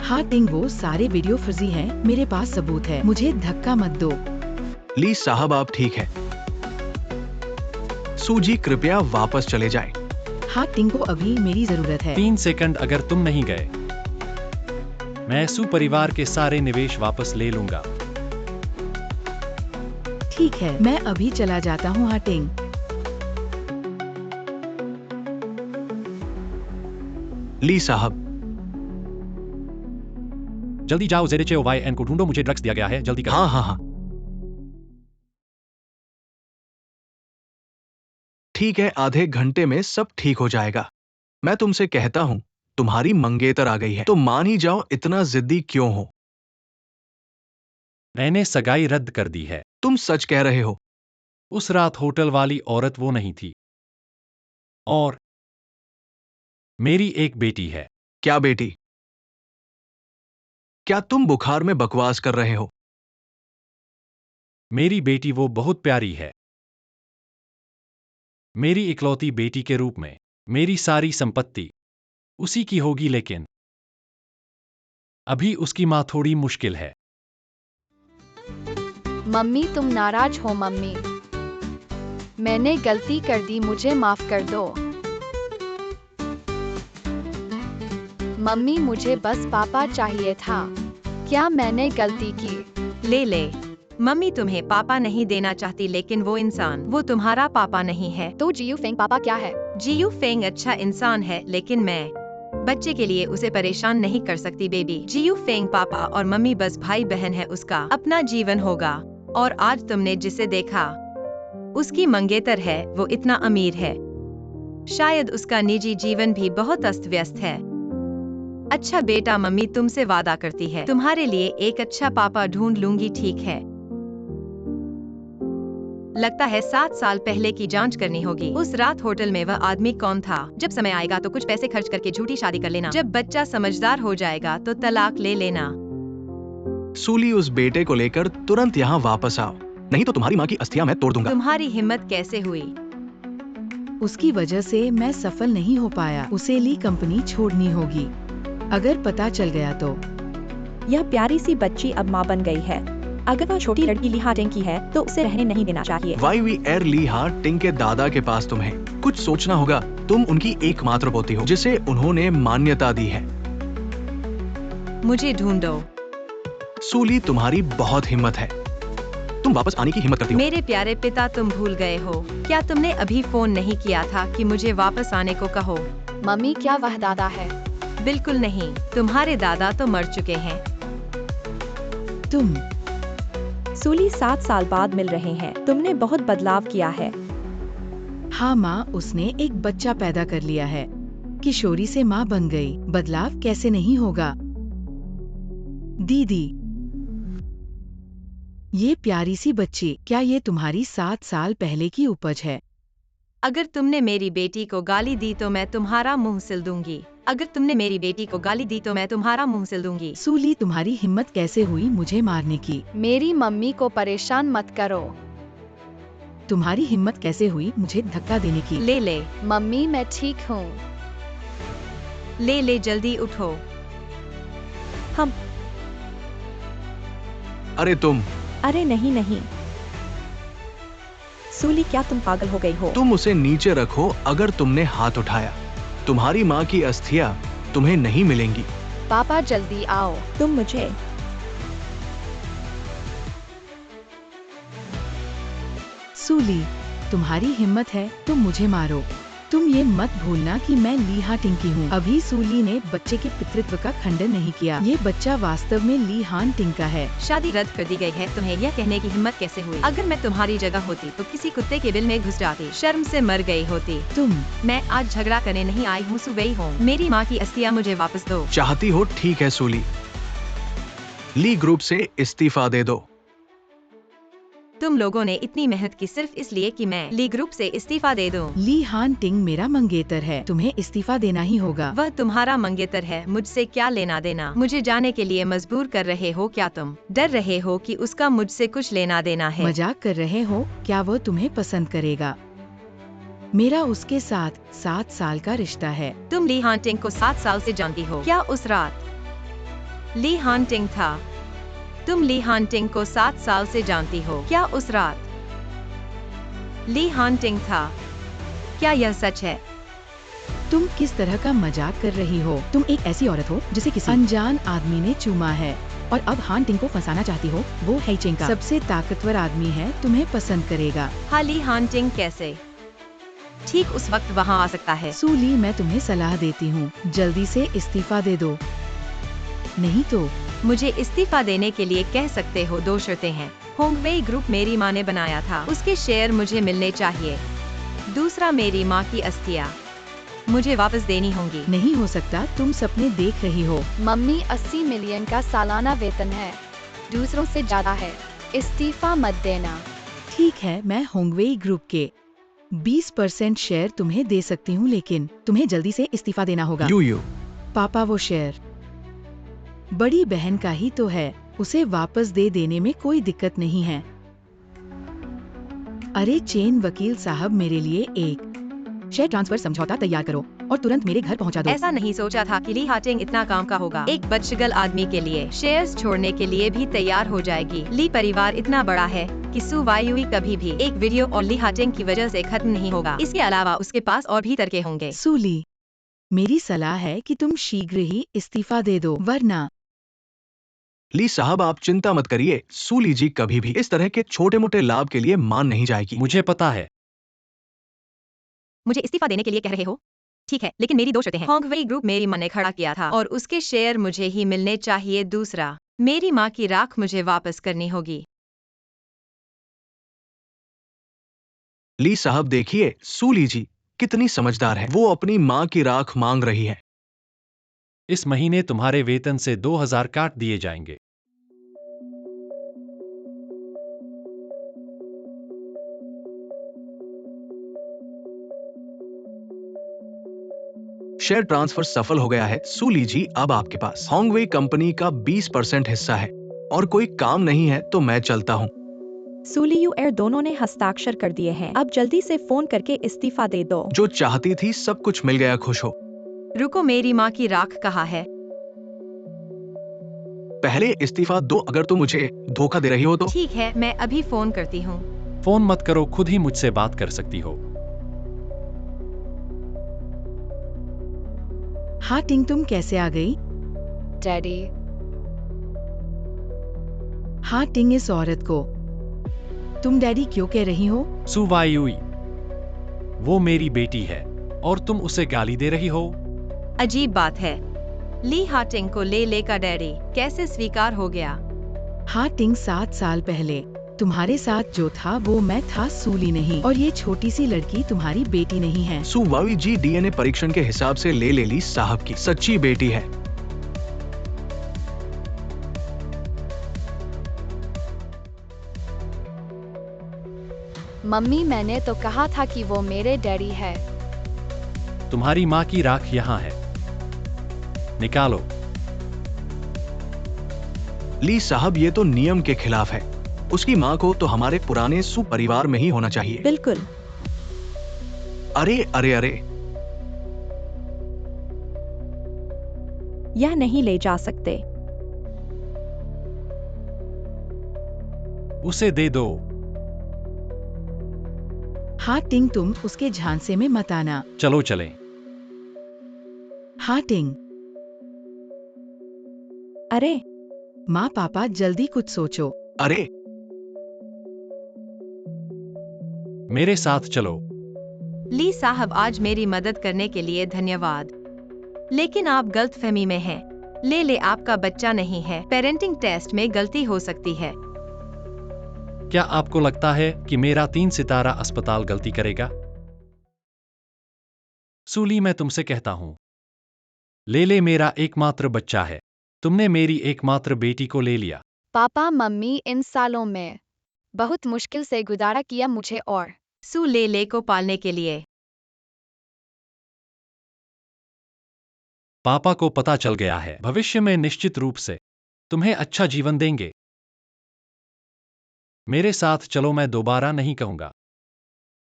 हाँ टिंग, वो सारे वीडियो फर्जी हैं, मेरे पास सबूत है, मुझे धक्का मत दो। ली साहब, आप ठीक है? सूजी, कृपया वापस चले जाएं। हाँ टिंग को अभी मेरी जरूरत है। 3 सेकंड, अगर तुम नहीं गए, मैं सू परिवार के सारे निवेश वापस ले लूंगा। ठीक है, मैं अभी चला जाता हूँ। हाँ टिंग। ली साहब, जल्दी जाओ, ZHOYN को ढूंढो, मुझे ड्रग्स दिया गया है, जल्दी करो। हाँ हाँ हाँ, ठीक है, आधे घंटे में सब ठीक हो जाएगा। मैं तुमसे कहता हूँ, तुम्हारी मंगेतर आ गई है, तो मान ही जाओ, इतना जिद्दी क्यों हो? मैंने सगाई रद्द कर दी है। तुम सच कह रहे हो? उस रात होटल वाली औरत वो नहीं थी, और मेरी एक बेटी है। क्या बेटी? क्या तुम बुखार में बकवास कर रहे हो? मेरी बेटी वो बहुत प्यारी है, मेरी इकलौती बेटी के रूप में। मेरी सारी संपत्ति उसी की होगी, लेकिन अभी उसकी माँ थोड़ी मुश्किल है। मम्मी, तुम नाराज हो? मम्मी, मैंने गलती कर दी, मुझे माफ कर दो। मम्मी, मुझे बस पापा चाहिए था। क्या मैंने गलती की? ले ले। मम्मी तुम्हें पापा नहीं देना चाहती, लेकिन वो इंसान, वो तुम्हारा पापा नहीं है। तो जियू फेंग पापा क्या है? जियू फेंग अच्छा इंसान है, लेकिन मैं बच्चे के लिए उसे परेशान नहीं कर सकती। बेबी, जियू फेंग पापा और मम्मी बस भाई बहन है, उसका अपना जीवन होगा। और आज तुमने जिसे देखा, उसकी मंगेतर है, वो इतना अमीर है, शायद उसका निजी जीवन भी बहुत अस्त व्यस्त है। अच्छा बेटा, मम्मी तुमसे वादा करती है, तुम्हारे लिए एक अच्छा पापा ढूंढ लूंगी, ठीक है? लगता है 7 साल पहले की जांच करनी होगी। उस रात होटल में वह आदमी कौन था? जब समय आएगा तो कुछ पैसे खर्च करके झूठी शादी कर लेना। जब बच्चा समझदार हो जाएगा तो तलाक ले लेना। सूली, उस बेटे को लेकर तुरंत यहाँ वापस आओ, नहीं तो तुम्हारी माँ की अस्थियां मैं तोड़ दूंगा। तुम्हारी हिम्मत कैसे हुई? उसकी वजह से मैं सफल नहीं हो पाया, उसे ली कंपनी छोड़नी होगी। अगर पता चल गया तो। यह प्यारी सी बच्ची अब माँ बन गई है। अगर वह छोटी लड़की ली हाटिंग की है तो उसे रहने नहीं देना चाहिए। वाईवी एयर ली हार्टिंग के दादा के पास तुम्हें कुछ सोचना होगा। तुम उनकी एकमात्र पोती हो जिसे उन्होंने मान्यता दी है। मुझे ढूंढो। सूली, तुम्हारी बहुत हिम्मत है। तुम वापस आने की हिम्मत करती हो। मेरे प्यारे पिता, तुम भूल गए हो क्या? तुमने अभी फोन नहीं किया था कि मुझे वापस आने को कहो? मम्मी, क्या वह दादा है? बिल्कुल नहीं, तुम्हारे दादा तो मर चुके हैं। तुम सूली 7 साल बाद मिल रहे हैं। तुमने बहुत बदलाव किया है। हाँ माँ, उसने एक बच्चा पैदा कर लिया है। किशोरी से माँ बन गई। बदलाव कैसे नहीं होगा? दीदी, ये प्यारी सी बच्ची, क्या ये तुम्हारी 7 साल पहले की उपज है? अगर तुमने मेरी बेटी को गाली दी तो मैं तुम्हारा मुंह सिल दूंगी। अगर तुमने मेरी बेटी को गाली दी तो मैं तुम्हारा मुंह सिल दूंगी। सूली, तुम्हारी हिम्मत कैसे हुई मुझे मारने की? मेरी मम्मी को परेशान मत करो। तुम्हारी हिम्मत कैसे हुई मुझे धक्का देने की? ले ले मम्मी, मैं ठीक हूँ। ले ले, जल्दी उठो। हम अरे तुम अरे नहीं नहीं सूली, क्या तुम पागल हो गई हो? तुम उसे नीचे रखो। अगर तुमने हाथ उठाया, तुम्हारी माँ की अस्थियां तुम्हें नहीं मिलेंगी। पापा, जल्दी आओ। तुम मुझे सूली, तुम्हारी हिम्मत है, तुम मुझे मारो। तुम ये मत भूलना कि मैं ली हाटिंग की हूँ। अभी सूली ने बच्चे के पितृत्व का खंडन नहीं किया। ये बच्चा वास्तव में ली हाटिंग का है। शादी रद्द कर दी गई है। तुम्हें यह कहने की हिम्मत कैसे हुई? अगर मैं तुम्हारी जगह होती तो किसी कुत्ते के बिल में घुस जाती, शर्म से मर गई होती। मैं आज झगड़ा करने नहीं आई हूँ, सुबह हूँ। मेरी माँ की अस्थियां मुझे वापस दो। चाहती हो? ठीक है सूली, ली ग्रुप से इस्तीफा दे दो। तुम लोगों ने इतनी मेहनत की सिर्फ इसलिए कि मैं ली ग्रुप से इस्तीफा दे दूं। ली हाटिंग मेरा मंगेतर है, तुम्हें इस्तीफा देना ही होगा। वह तुम्हारा मंगेतर है, मुझसे क्या लेना देना? मुझे जाने के लिए मजबूर कर रहे हो क्या? तुम डर रहे हो कि उसका मुझसे कुछ लेना देना है? मजाक कर रहे हो क्या? वो तुम्हें पसंद करेगा। मेरा उसके साथ 7 साल का रिश्ता है। तुम ली हाटिंग को 7 साल से जानती हो क्या? उस रात ली हाटिंग था। तुम ली हाटिंग को 7 साल से जानती हो क्या? उस रात ली हाटिंग था। क्या यह सच है? तुम किस तरह का मजाक कर रही हो? तुम एक ऐसी औरत हो जिसे किसी अनजान आदमी ने चूमा है और अब हाटिंग को फंसाना चाहती हो। वो हेचिंग का सबसे ताकतवर आदमी है, तुम्हें पसंद करेगा। हाँ, ली हाटिंग कैसे ठीक उस वक्त वहाँ आ सकता है? सूली, मैं तुम्हें सलाह देती हूँ, जल्दी से इस्तीफा दे दो, नहीं तो। मुझे इस्तीफा देने के लिए कह सकते हो 2 शर्तें हैं। होंगवेई ग्रुप मेरी माँ ने बनाया था, उसके शेयर मुझे मिलने चाहिए। दूसरा, मेरी माँ की अस्थियां मुझे वापस देनी होंगी। नहीं हो सकता, तुम सपने देख रही हो। मम्मी, 80 मिलियन का सालाना वेतन है, दूसरों से ज्यादा है। इस्तीफा मत देना। ठीक है, मैं होंगवेई ग्रुप के 20% शेयर तुम्हें दे सकती हूँ, लेकिन तुम्हें जल्दी से इस्तीफा देना होगा। यू पापा, वो शेयर बड़ी बहन का ही तो है, उसे वापस दे देने में कोई दिक्कत नहीं है। अरे चेन वकील साहब, मेरे लिए एक शेयर ट्रांसफर समझौता तैयार करो और तुरंत मेरे घर पहुंचा दो। ऐसा नहीं सोचा था कि ली हाटिंग इतना काम का होगा। एक बदशगल आदमी के लिए शेयर्स छोड़ने के लिए भी तैयार हो जाएगी। ली परिवार इतना बड़ा है कि सू वायुई कभी भी एक वीडियो और ली हाटिंग की वजह से खत्म नहीं होगा। इसके अलावा उसके पास और भी तरीके होंगे। सूली, मेरी सलाह है कि तुम शीघ्र ही इस्तीफा दे दो, वरना। ली साहब, आप चिंता मत करिए। सूली जी कभी भी इस तरह के छोटे मोटे लाभ के लिए मान नहीं जाएगी। मुझे पता है। मुझे इस्तीफा देने के लिए कह रहे हो? ठीक है, लेकिन मेरी 2 शर्तें हैं। होंगवेई ग्रुप मेरी माँ ने खड़ा किया था और उसके शेयर मुझे ही मिलने चाहिए। दूसरा, मेरी माँ की राख मुझे वापस करनी होगी। ली साहब देखिए, सूली जी कितनी समझदार है। वो अपनी माँ की राख मांग रही है। इस महीने तुम्हारे वेतन से 2000 काट दिए जाएंगे। शेयर ट्रांसफर सफल हो गया है। सूली जी, अब आपके पास होंगवेई कंपनी का 20% हिस्सा है और कोई काम नहीं है तो मैं चलता हूँ। सूली यू एयर दोनों ने हस्ताक्षर कर दिए हैं। अब जल्दी से फोन करके इस्तीफा दे दो। जो चाहती थी सब कुछ मिल गया, खुश हो। रुको, मेरी माँ की राख कहाँ है? पहले इस्तीफा दो अगर तुम मुझे धोखा दे रही हो तो। ठीक है, मैं अभी फोन करती हूँ। फोन मत करो, खुद ही मुझसे बात कर सकती हो। हाँ टिंग, तुम कैसे आ गई? डैडी, हाँ टिंग, इस औरत को तुम डैडी क्यों कह रही हो? सु वायुई, वो मेरी बेटी है और तुम उसे गाली दे रही हो। अजीब बात है। ली हाटिंग को ले का डैडी कैसे स्वीकार हो गया? हाँ टिंग, 7 साल पहले तुम्हारे साथ जो था वो मैं था, सूली नहीं। और ये छोटी सी लड़की तुम्हारी बेटी नहीं है। सु वाई जी डीएनए परीक्षण के हिसाब से ले ली साहब की सच्ची बेटी है। मम्मी, मैंने तो कहा था कि वो मेरे डैडी है। तुम्हारी माँ की राख यहाँ है, निकालो। ली साहब, ये तो नियम के खिलाफ है। उसकी माँ को तो हमारे पुराने सु परिवार में ही होना चाहिए। बिल्कुल। अरे अरे अरे, यह नहीं ले जा सकते। उसे दे दो। हाँ टिंग, तुम उसके झांसे में मत आना। चलो चलें। हाँ टिंग। अरे माँ पापा, जल्दी कुछ सोचो। अरे मेरे साथ चलो। ली साहब, आज मेरी मदद करने के लिए धन्यवाद। लेकिन आप गलतफहमी में हैं। ले आपका बच्चा नहीं है। पेरेंटिंग टेस्ट में गलती हो सकती है। क्या आपको लगता है कि मेरा 3 सितारा अस्पताल गलती करेगा? सूली, मैं तुमसे कहता हूं, ले मेरा एकमात्र बच्चा है। तुमने मेरी एकमात्र बेटी को ले लिया। पापा मम्मी, इन सालों में बहुत मुश्किल से गुजारा किया मुझे और सु ले को पालने के लिए। पापा को पता चल गया है। भविष्य में निश्चित रूप से तुम्हें अच्छा जीवन देंगे। मेरे साथ चलो, मैं दोबारा नहीं कहूंगा।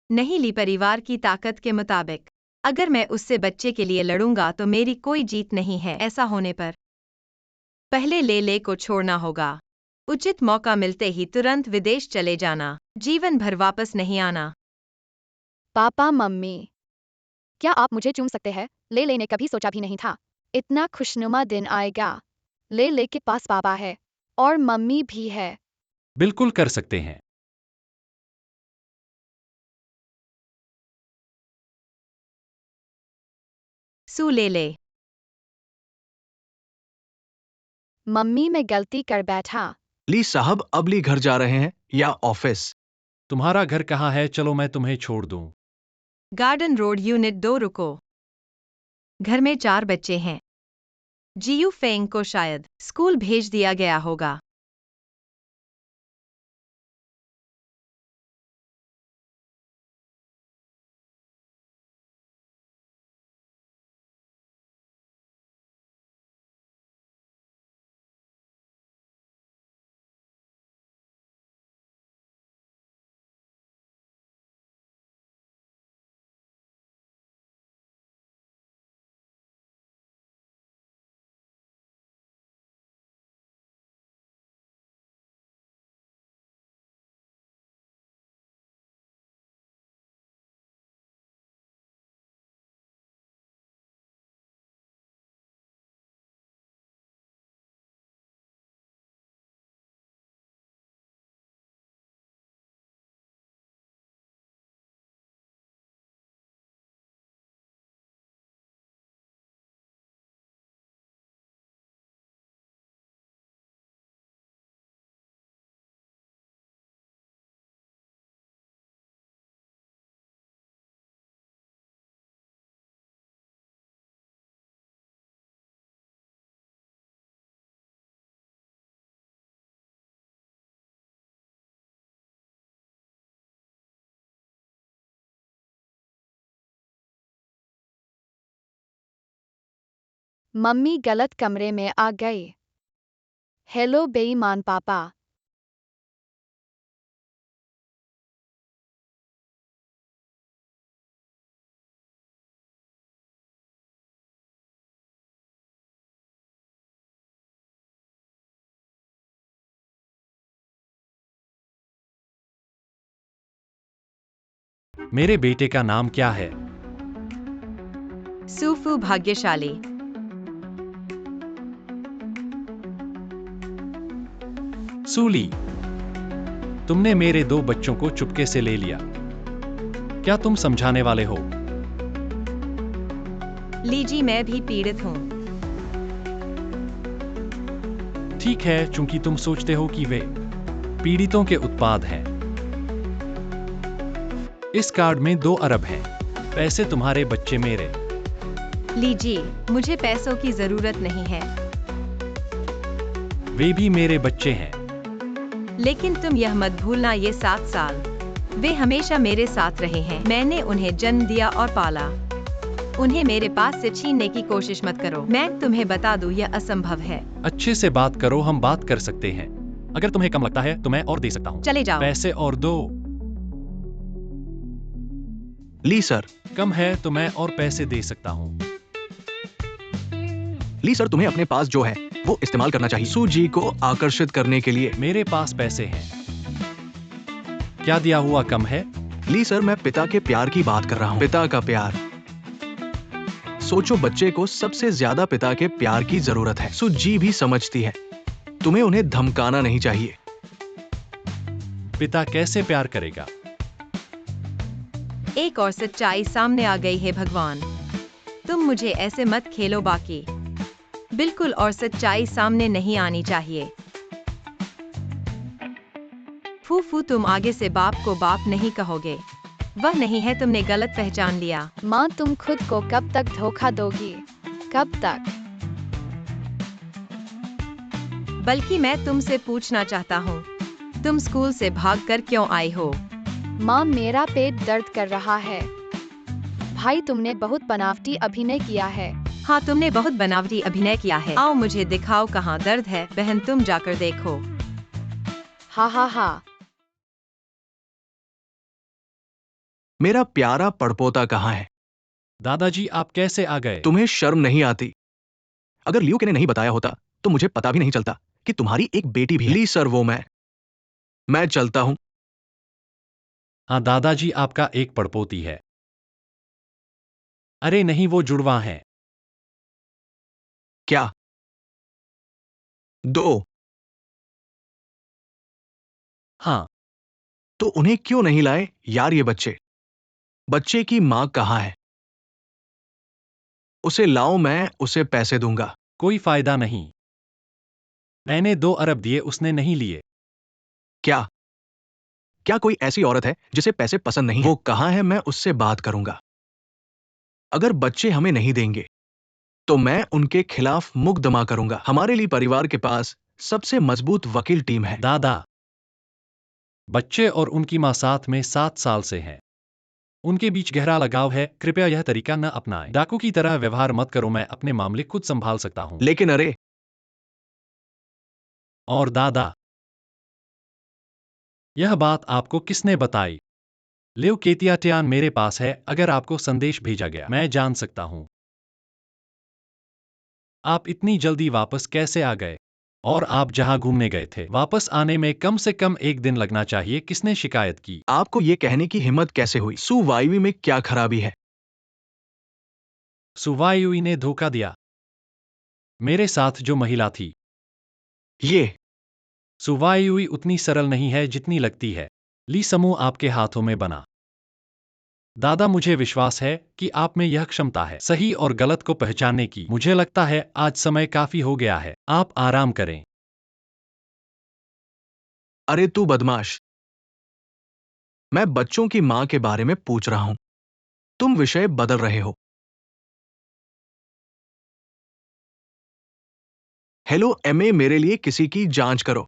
नहीं, ली परिवार की ताकत के मुताबिक अगर मैं उससे बच्चे के लिए लड़ूंगा तो मेरी कोई जीत नहीं है। ऐसा होने पर पहले ले को छोड़ना होगा। उचित मौका मिलते ही तुरंत विदेश चले जाना, जीवन भर वापस नहीं आना। पापा मम्मी, क्या आप मुझे चूम सकते हैं? ले ने कभी सोचा भी नहीं था इतना खुशनुमा दिन आएगा। ले के पास पापा है और मम्मी भी है। बिल्कुल कर सकते हैं। सु ले। मम्मी, मैं गलती कर बैठा। ली साहब, अब ली घर जा रहे हैं या ऑफिस? तुम्हारा घर कहाँ है? चलो मैं तुम्हें छोड़ दूं। Garden road, unit 2। रुको। घर में 4 बच्चे हैं। जियू फेंग को शायद स्कूल भेज दिया गया होगा। मम्मी गलत कमरे में आ गई। हेलो बेईमान पापा। मेरे बेटे का नाम क्या है? सूफू भाग्यशाली। सूली, तुमने मेरे 2 बच्चों को चुपके से ले लिया। क्या तुम समझाने वाले हो? लीजी, मैं भी पीड़ित हूँ। ठीक है, चूंकि तुम सोचते हो कि वे पीड़ितों के उत्पाद हैं। इस कार्ड में 2 अरब हैं। पैसे तुम्हारे, बच्चे मेरे। लीजी, मुझे पैसों की जरूरत नहीं है। वे भी मेरे बच्चे हैं। लेकिन तुम यह मत भूलना, ये 7 साल वे हमेशा मेरे साथ रहे हैं। मैंने उन्हें जन्म दिया और पाला। उन्हें मेरे पास से छीनने की कोशिश मत करो। मैं तुम्हें बता दूं, यह असंभव है। अच्छे से बात करो, हम बात कर सकते हैं। अगर तुम्हें कम लगता है तो मैं और दे सकता हूँ। चले जाओ। पैसे और दो। ली सर। कम है तो मैं और पैसे दे सकता हूँ। ली सर, तुम्हें अपने पास जो है वो इस्तेमाल करना चाहिए सू जी को आकर्षित करने के लिए। मेरे पास पैसे हैं। क्या दिया हुआ कम है? ली सर, मैं पिता के प्यार की बात कर रहा हूँ। पिता का प्यार। सोचो, बच्चे को सबसे ज्यादा पिता के प्यार की जरूरत है। सू जी भी समझती है। तुम्हें उन्हें धमकाना नहीं चाहिए। पिता कैसे प्यार करेगा? एक और सच्चाई सामने आ गई है। भगवान, तुम मुझे ऐसे मत खेलो। बाकी बिल्कुल और सच्चाई सामने नहीं आनी चाहिए। फूफू, तुम आगे से बाप को बाप नहीं कहोगे। वह नहीं है, तुमने गलत पहचान लिया। माँ, तुम खुद को कब तक धोखा दोगी? कब तक? बल्कि मैं तुमसे पूछना चाहता हूँ, तुम स्कूल से भागकर क्यों आई हो? माँ, मेरा पेट दर्द कर रहा है। भाई, तुमने बहुत बनावटी अभिनय किया है। हाँ, तुमने बहुत बनावटी अभिनय किया है। आओ मुझे दिखाओ कहाँ दर्द है। बहन, तुम जाकर देखो। हा हा हा। मेरा प्यारा पड़पोता कहाँ है? दादाजी, आप कैसे आ गए? तुम्हें शर्म नहीं आती? अगर लियोके ने नहीं बताया होता तो मुझे पता भी नहीं चलता कि तुम्हारी एक बेटी भी है। ली सर, वो मैं चलता हूं। हाँ दादाजी, आपका एक पड़पोती है। अरे नहीं, वो जुड़वा है। क्या? 2? हाँ। तो उन्हें क्यों नहीं लाए यार ये बच्चे? बच्चे की मां कहाँ है? उसे लाओ, मैं उसे पैसे दूंगा। कोई फायदा नहीं। मैंने 2 अरब दिए, उसने नहीं लिए। क्या? क्या कोई ऐसी औरत है जिसे पैसे पसंद नहीं है? वो कहाँ है? मैं उससे बात करूंगा। अगर बच्चे हमें नहीं देंगे तो मैं उनके खिलाफ मुकदमा करूंगा। हमारे लिए परिवार के पास सबसे मजबूत वकील टीम है। दादा, बच्चे और उनकी मां साथ में 7 साल से हैं। उनके बीच गहरा लगाव है। कृपया यह तरीका न अपनाएं। डाकू की तरह व्यवहार मत करो। मैं अपने मामले खुद संभाल सकता हूं। लेकिन अरे, और दादा, यह बात आपको किसने बताई? लियो केतियाटियान मेरे पास है। अगर आपको संदेश भेजा गया, मैं जान सकता हूं। आप इतनी जल्दी वापस कैसे आ गए? और आप जहां घूमने गए थे, वापस आने में कम से कम 1 दिन लगना चाहिए। किसने शिकायत की? आपको यह कहने की हिम्मत कैसे हुई? सू वाईवी में क्या खराबी है? सुवायुई ने धोखा दिया। मेरे साथ जो महिला थी। ये सुवायुई उतनी सरल नहीं है जितनी लगती है। ली समूह आपके हाथों में बना। दादा, मुझे विश्वास है कि आप में यह क्षमता है सही और गलत को पहचानने की। मुझे लगता है आज समय काफी हो गया है। आप आराम करें। अरे तू बदमाश! मैं बच्चों की मां के बारे में पूछ रहा हूं। तुम विषय बदल रहे हो। हेलो एमए, मेरे लिए किसी की जांच करो।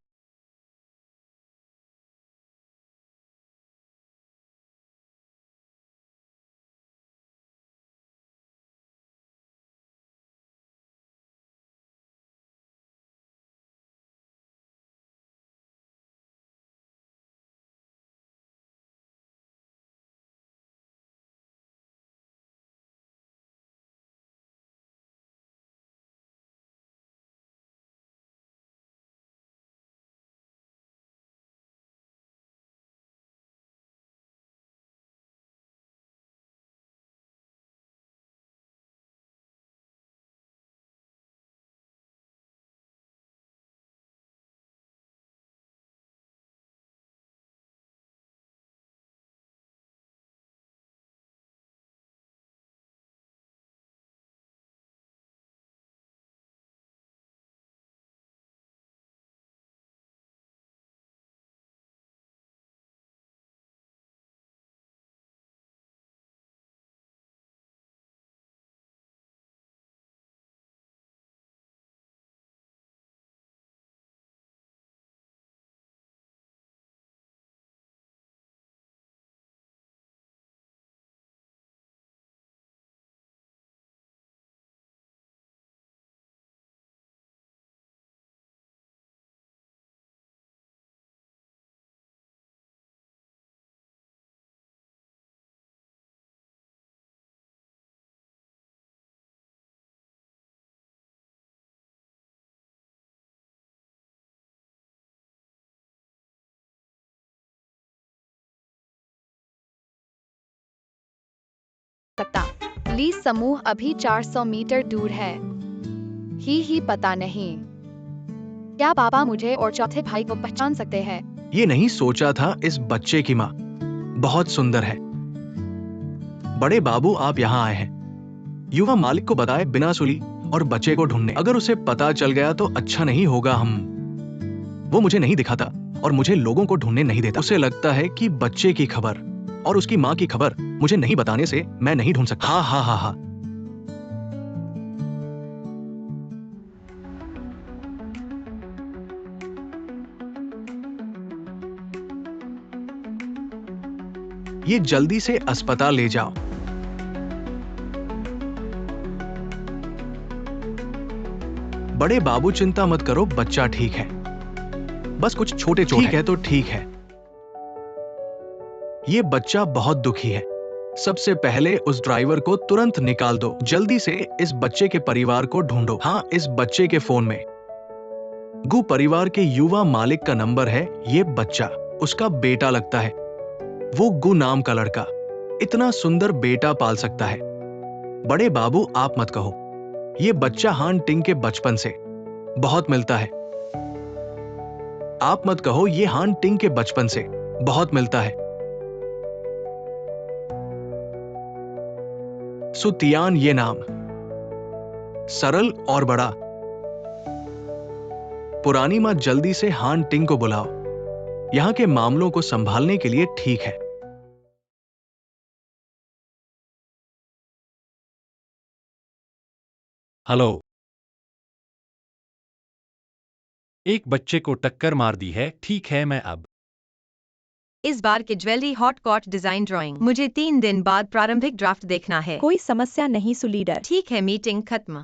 सकता। ली समूह अभी 400 मीटर दूर है। ही पता नहीं। क्या पापा मुझे और चौथे भाई को पहचान सकते हैं? ये नहीं सोचा था इस बच्चे की माँ बहुत सुंदर है। बड़े बाबू आप यहाँ आए हैं। युवा मालिक को बताए बिना सुली और बच्चे को ढूंढने। अगर उसे पता चल गया तो अच्छा नहीं होगा। वो मुझे नहीं दिखाता और मुझे लोगों को ढूंढने नहीं देता। उसे लगता है कि बच्चे की खबर और उसकी माँ की खबर मुझे नहीं बताने से मैं नहीं ढूंढ सकता। हाँ हाँ हाँ हाँ। ये जल्दी से अस्पताल ले जाओ। बड़े बाबू चिंता मत करो, बच्चा ठीक है। बस कुछ छोटे चोट है तो ठीक है। ये बच्चा बहुत दुखी है। सबसे पहले उस ड्राइवर को तुरंत निकाल दो। जल्दी से इस बच्चे के परिवार को ढूंढो। हाँ, इस बच्चे के फोन में गु परिवार के युवा मालिक का नंबर है। ये बच्चा उसका बेटा लगता है। वो गु नाम का लड़का इतना सुंदर बेटा पाल सकता है। बड़े बाबू आप मत कहो। ये बच्चा हान टिंग के बचपन से बहुत मिलता है। आप मत कहो, ये हान टिंग के बचपन से बहुत मिलता है। सुतियान ये नाम सरल और बड़ा। पुरानी मां जल्दी से हान टिंग को बुलाओ। यहां के मामलों को संभालने के लिए ठीक है। हेलो। एक बच्चे को टक्कर मार दी है। ठीक है, मैं अब इस बार के ज्वेलरी हॉट कॉट डिजाइन ड्राइंग मुझे 3 दिन बाद प्रारंभिक ड्राफ्ट देखना है। कोई समस्या नहीं सु लीडर। ठीक है, मीटिंग खत्म।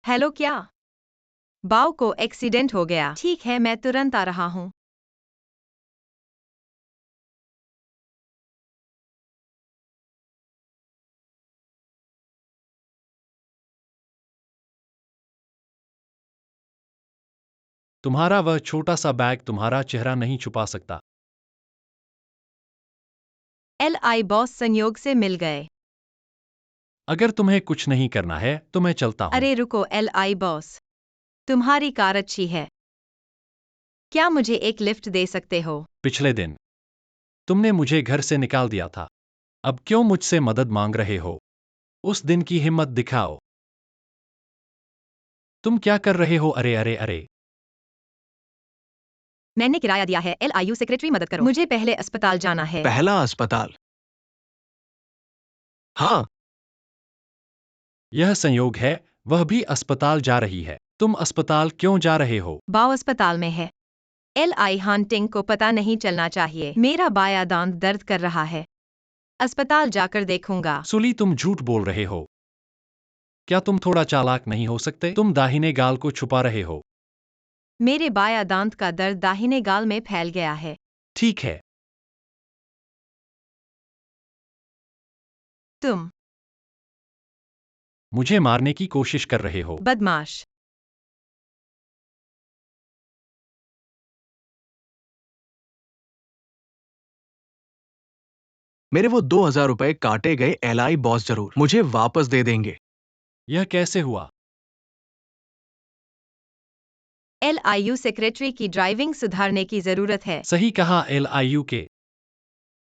हेलो, क्या बाव को एक्सीडेंट हो गया? ठीक है, मैं तुरंत आ रहा हूँ। तुम्हारा वह छोटा सा बैग तुम्हारा चेहरा नहीं छुपा सकता। LI बॉस संयोग से मिल गए। अगर तुम्हें कुछ नहीं करना है तो मैं चलता हूँ। अरे रुको LI बॉस, तुम्हारी कार अच्छी है। क्या मुझे एक लिफ्ट दे सकते हो? पिछले दिन तुमने मुझे घर से निकाल दिया था। अब क्यों मुझसे मदद मांग रहे हो? उस दिन की हिम्मत दिखाओ। तुम क्या कर रहे हो? अरे अरे अरे, मैंने किराया दिया है। LIU सेक्रेटरी मदद करो, मुझे पहले अस्पताल जाना है। पहला अस्पताल? हाँ, यह संयोग है, वह भी अस्पताल जा रही है। तुम अस्पताल क्यों जा रहे हो? बाव अस्पताल में है। LI हांटिंग को पता नहीं चलना चाहिए। मेरा बायां दांत दर्द कर रहा है। अस्पताल जाकर देखूंगा। सुली, तुम झूठ बोल रहे हो। क्या तुम थोड़ा चालाक नहीं हो सकते? तुम दाहिने गाल को छुपा रहे हो। मेरे बायां दांत का दर्द दाहिने गाल में फैल गया है। ठीक है। तुम मुझे मारने की कोशिश कर रहे हो। बदमाश। मेरे वो 2000 रुपए काटे गए LI बॉस जरूर मुझे वापस दे देंगे। यह कैसे हुआ? LIU सेक्रेटरी की ड्राइविंग सुधारने की जरूरत है। सही कहा LIU के।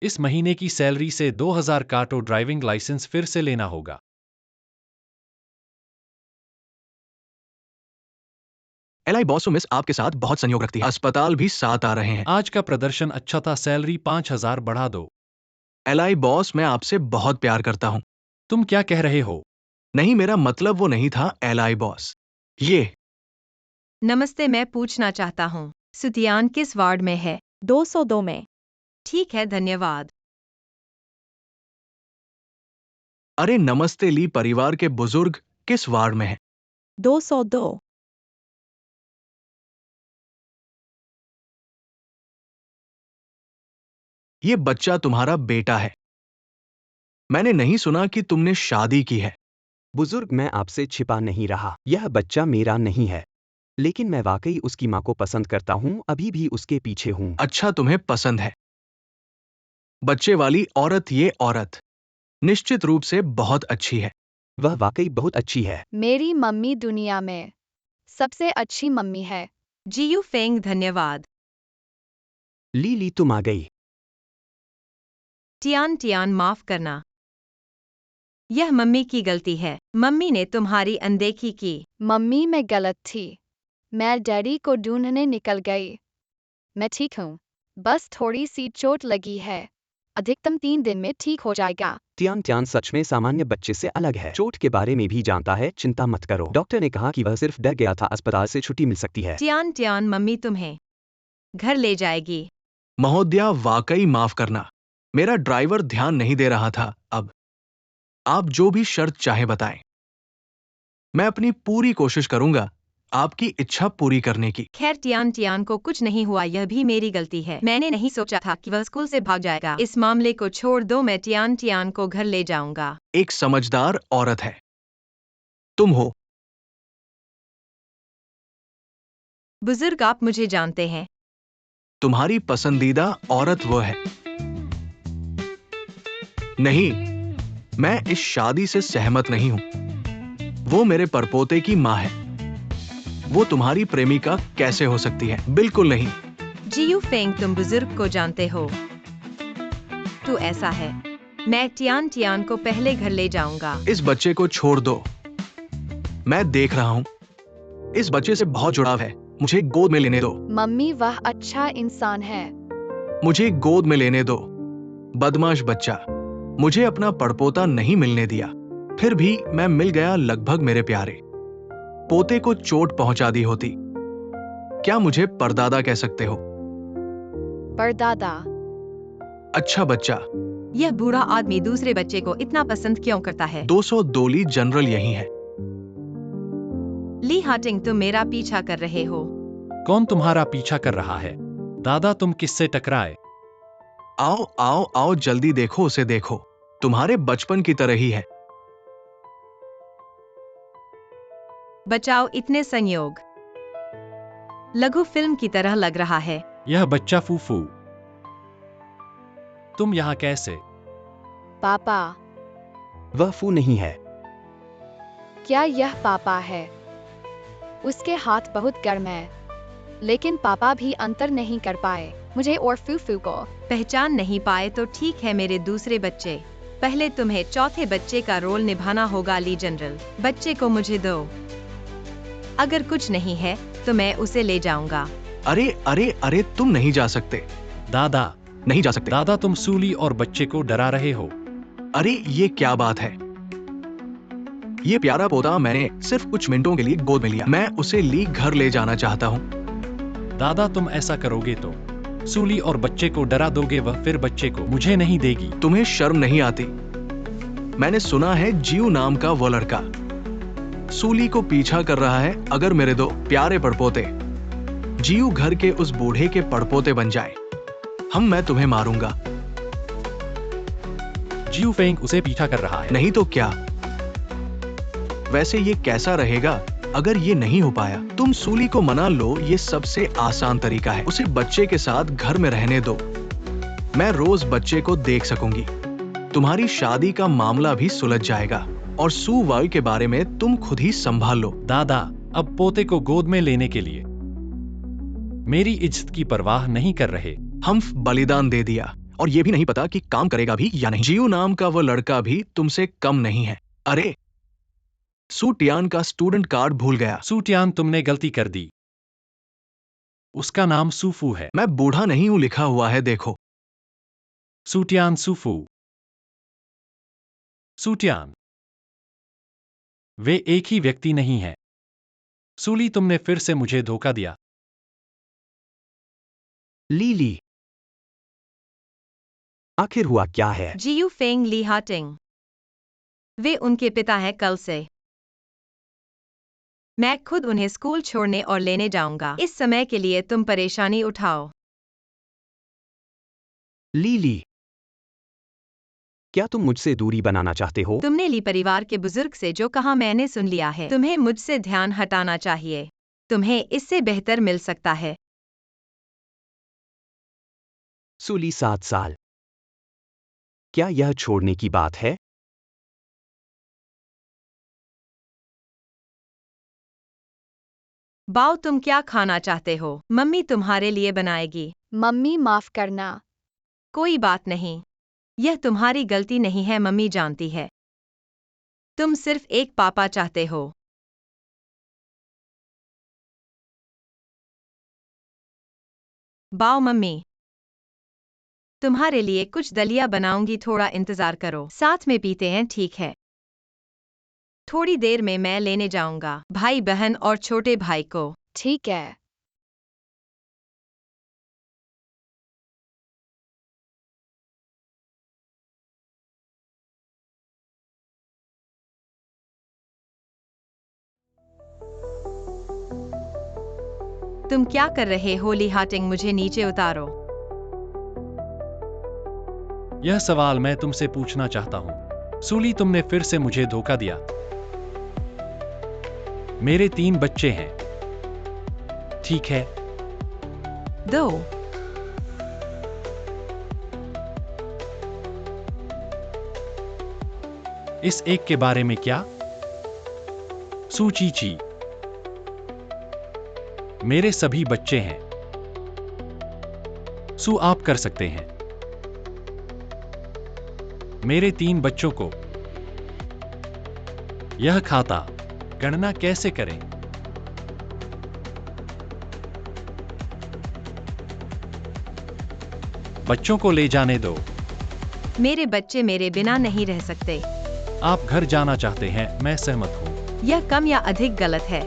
इस महीने की सैलरी से 2000 काटो। ड्राइविंग लाइसेंस फिर से लेना होगा। LI बॉस मिस आपके साथ बहुत संयोग रखती है। अस्पताल भी साथ आ रहे हैं। आज का प्रदर्शन अच्छा था। सैलरी 5000 बढ़ा दो। LI बॉस मैं आपसे बहुत प्यार करता हूँ। तुम क्या कह रहे हो? नहीं, मेरा मतलब वो नहीं था LI बॉस। ये नमस्ते, मैं पूछना चाहता हूँ, सुतियान किस वार्ड में है? 202 में। ठीक है, धन्यवाद। अरे नमस्ते, ली परिवार के बुजुर्ग किस वार्ड में है? 202। ये बच्चा तुम्हारा बेटा है। मैंने नहीं सुना कि तुमने शादी की है। बुजुर्ग, मैं आपसे छिपा नहीं रहा। यह बच्चा मेरा नहीं है, लेकिन मैं वाकई उसकी माँ को पसंद करता हूँ। अभी भी उसके पीछे हूँ। अच्छा, तुम्हें पसंद है। बच्चे वाली औरत, ये औरत निश्चित रूप से बहुत अच्छी है। वह वाकई बहुत अच्छी है। मेरी मम्मी दुनिया में सबसे अच्छी मम्मी है। जियू फेंग धन्यवाद। ली तुम आ गई। टियान टियान माफ करना। यह मम्मी की गलती है। मम्मी ने तुम्हारी अनदेखी की। मम्मी मैं गलत थी। मैं डैडी को ढूंढने निकल गई। मैं ठीक हूँ। बस थोड़ी सी चोट लगी है। अधिकतम 3 दिन में ठीक हो जाएगा। टियान टियान सच में सामान्य बच्चे से अलग है। चोट के बारे में भी जानता है, चिंता मत करो। डॉक्टर ने कहा कि वह सिर्फ डर गया था। अस्पताल से छुट्टी मिल सकती है। टियान टियान मम्मी तुम्हें घर ले जाएगी। महोदया, वाकई माफ करना, मेरा ड्राइवर ध्यान नहीं दे रहा था। अब आप जो भी शर्त चाहे बताएं। मैं अपनी पूरी कोशिश करूंगा आपकी इच्छा पूरी करने की। खैर टियान टियान को कुछ नहीं हुआ, यह भी मेरी गलती है। मैंने नहीं सोचा था कि वह स्कूल से भाग जाएगा। इस मामले को छोड़ दो, मैं टियान टियान को घर ले जाऊंगा। एक समझदार औरत है तुम हो। बुजुर्ग, आप मुझे जानते हैं। तुम्हारी पसंदीदा औरत वो है। नहीं, मैं इस शादी से सहमत नहीं हूं। वो मेरे परपोते की मां है। वो तुम्हारी प्रेमिका कैसे हो सकती है? बिल्कुल नहीं। जियू फेंग, तुम बुजुर्ग को जानते हो। तो ऐसा है, मैं टियान टियान को पहले घर ले जाऊंगा। इस बच्चे को छोड़ दो। मैं देख रहा हूं, इस बच्चे से बहुत जुड़ाव है। मुझे गोद में लेने दो। मम्मी वह अच्छा इंसान है। मुझे गोद में लेने दो। बदमाश बच्चा, मुझे अपना पड़पोता नहीं मिलने दिया। फिर भी मैं मिल गया। लगभग मेरे प्यारे पोते को चोट पहुंचा दी होती। क्या मुझे परदादा कह सकते हो? परदादा। अच्छा बच्चा। यह बूढ़ा आदमी दूसरे बच्चे को इतना पसंद क्यों करता है? 202 ली जनरल यही है। ली हाटिंग, तुम मेरा पीछा कर रहे हो। कौन तुम्हारा पीछा कर रहा है? दादा, तुम किससे टकराए? आओ आओ आओ, जल्दी देखो, उसे देखो। तुम्हारे बचपन की तरह ही है। बचाओ, इतने संयोग। लघु फिल्म की तरह लग रहा है। यह बच्चा फूफू। तुम यहाँ कैसे? पापा। वह फू नहीं है। क्या यह पापा है? उसके हाथ बहुत गर्म है। लेकिन पापा भी अंतर नहीं कर पाए मुझे और फूफू को। पहचान नहीं पाए तो ठीक है मेरे दूसरे बच्चे। पहले तुम्हें चौथे बच्चे का रोल निभाना होगा। ली जनरल, बच्चे को मुझे दो। अगर कुछ नहीं है तो मैं उसे ले जाऊंगा। अरे अरे अरे, तुम नहीं जा सकते। दादा, नहीं जा सकते। दादा, तुम सूली और बच्चे को डरा रहे हो। अरे ये क्या बात है? ये प्यारा पोता मैंने सिर्फ कुछ मिनटों के लिए गोद में लिया। मैं उसे ली घर ले जाना चाहता हूँ। दादा, तुम ऐसा करोगे तो सूली और बच्चे को डरा दोगे, वह फिर बच्चे को मुझे नहीं देगी। तुम्हें शर्म नहीं आती? मैंने सुना है जियू नाम का वो लड़का सूली को पीछा कर रहा है। अगर मेरे दो प्यारे पड़पोते जियू घर के उस बूढ़े के पड़पोते बन जाए, मैं तुम्हें मारूंगा। जियू फेंग उसे पीछा कर रहा है। नहीं तो क्या? वैसे ये कैसा रहेगा अगर ये नहीं हो पाया? तुम सूली को मना लो, ये सबसे आसान तरीका है। उसे बच्चे के साथ घर में रहने दो। मैं रोज बच्चे को देख सकूंगी। तुम्हारी शादी का मामला भी सुलझ जाएगा और सू वाई के बारे में तुम खुद ही संभाल लो। दादा, अब पोते को गोद में लेने के लिए मेरी इज्जत की परवाह नहीं कर रहे। हम बलिदान दे दिया और ये भी नहीं पता कि काम करेगा भी या नहीं। जियू नाम का वो लड़का भी तुमसे कम नहीं है। अरे, सू टियान का स्टूडेंट कार्ड भूल गया। सू टियान, तुमने गलती कर दी। उसका नाम सूफू है। मैं बूढ़ा नहीं हूं, लिखा हुआ है, देखो। सू टियान, सूफू। सू टियान, वे एक ही व्यक्ति नहीं है। सूली, तुमने फिर से मुझे धोखा दिया। ली, आखिर हुआ क्या है? जियू फेंग, ली हाटिंग। वे उनके पिता हैं कल से। मैं खुद उन्हें स्कूल छोड़ने और लेने जाऊंगा। इस समय के लिए तुम परेशानी उठाओ। ली, क्या तुम मुझसे दूरी बनाना चाहते हो? तुमने ली परिवार के बुजुर्ग से जो कहा मैंने सुन लिया है। तुम्हें मुझसे ध्यान हटाना चाहिए। तुम्हें इससे बेहतर मिल सकता है। सूली 7 साल। क्या यह छोड़ने की बात है? बाओ, तुम क्या खाना चाहते हो? मम्मी तुम्हारे लिए बनाएगी। मम्मी माफ करना। कोई बात नहीं, यह तुम्हारी गलती नहीं है, मम्मी जानती है। तुम सिर्फ एक पापा चाहते हो। बाओ मम्मी, तुम्हारे लिए कुछ दलिया बनाऊंगी, थोड़ा इंतजार करो। साथ में पीते हैं, ठीक है? थोड़ी देर में मैं लेने जाऊंगा भाई बहन और छोटे भाई को। ठीक है। तुम क्या कर रहे हो ली हाटिंग? मुझे नीचे उतारो। यह सवाल मैं तुमसे पूछना चाहता हूँ। सूली, तुमने फिर से मुझे धोखा दिया। मेरे 3 बच्चे हैं, ठीक है? 2। इस एक के बारे में क्या? सू चीची, मेरे सभी बच्चे हैं। सू, आप कर सकते हैं। मेरे 3 बच्चों को यह खाता गणना कैसे करें? बच्चों को ले जाने दो। मेरे बच्चे मेरे बिना नहीं रह सकते। आप घर जाना चाहते हैं, मैं सहमत हूँ। यह कम या अधिक गलत है।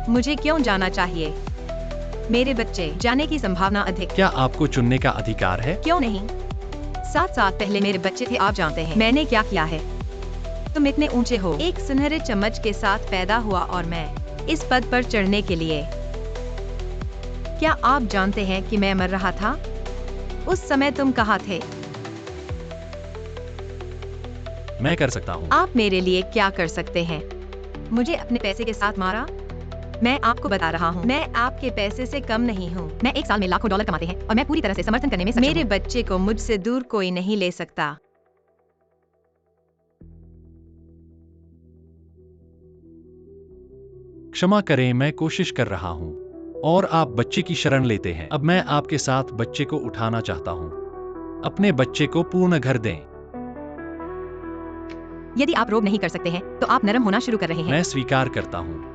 मुझे क्यों जाना चाहिए? मेरे बच्चे जाने की संभावना अधिक। क्या आपको चुनने का अधिकार है? क्यों नहीं? 7 साल पहले मेरे बच्चे थे, आप जानते हैं मैंने क्या किया है। तुम इतने ऊंचे हो, एक सुनहरे चम्मच के साथ पैदा हुआ और मैं इस पद पर चढ़ने के लिए। क्या आप जानते हैं कि मैं मर रहा था? उस समय तुम कहाँ थे? मैं कर सकता हूँ। आप मेरे लिए क्या कर सकते हैं? मुझे अपने पैसे के साथ मारा? मैं आपको बता रहा हूँ, मैं आपके पैसे से कम नहीं हूँ। मैं एक साल में लाखों डॉलर कमाते हैं और मैं पूरी तरह से समर्थन करने में सक्षम हूँ। मेरे बच्चे को मुझसे दूर कोई नहीं ले सकता। क्षमा करें, मैं कोशिश कर रहा हूँ। और आप बच्चे की शरण लेते हैं। अब मैं आपके साथ बच्चे को उठाना चाहता हूँ। अपने बच्चे को पूर्ण घर दें। यदि आप रोब नहीं कर सकते हैं, तो आप नरम होना शुरू कर रहे हैं। मैं स्वीकार करता हूँ।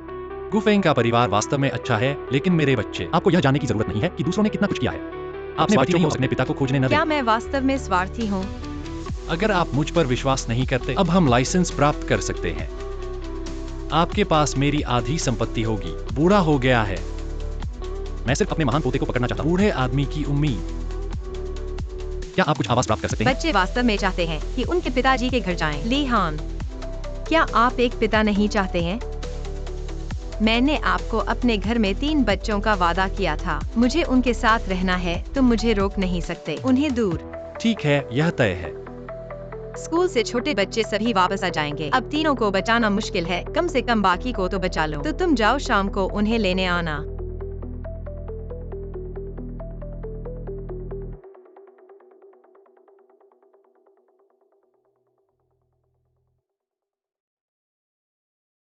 गुफेंग का परिवार वास्तव में अच्छा है, लेकिन मेरे बच्चे, आपको यह जानने की जरूरत नहीं है कि दूसरों ने कितना कुछ किया है। आप स्वार्थी नहीं हो, अपने पिता को खोजने न क्या दें। मैं वास्तव में स्वार्थी हूँ? अगर आप मुझ पर विश्वास नहीं करते, अब हम लाइसेंस प्राप्त कर सकते हैं। आपके पास मेरी आधी संपत्ति होगी। बूढ़ा हो गया है। मैं सिर्फ अपने महान पोते को पकड़ना चाहता हूँ। बूढ़े आदमी की उम्मीद। क्या आप कुछ आवाज प्राप्त कर सकते हैं? बच्चे वास्तव में चाहते हैं कि उनके पिताजी के घर जाएं। ली हान, क्या आप एक पिता नहीं चाहते हैं? मैंने आपको अपने घर में 3 बच्चों का वादा किया था। मुझे उनके साथ रहना है, तुम मुझे रोक नहीं सकते। उन्हें दूर। ठीक है, यह तय है। स्कूल से छोटे बच्चे सभी वापस आ जाएंगे। अब तीनों को बचाना मुश्किल है, कम से कम बाकी को तो बचा लो। तो तुम जाओ, शाम को उन्हें लेने आना।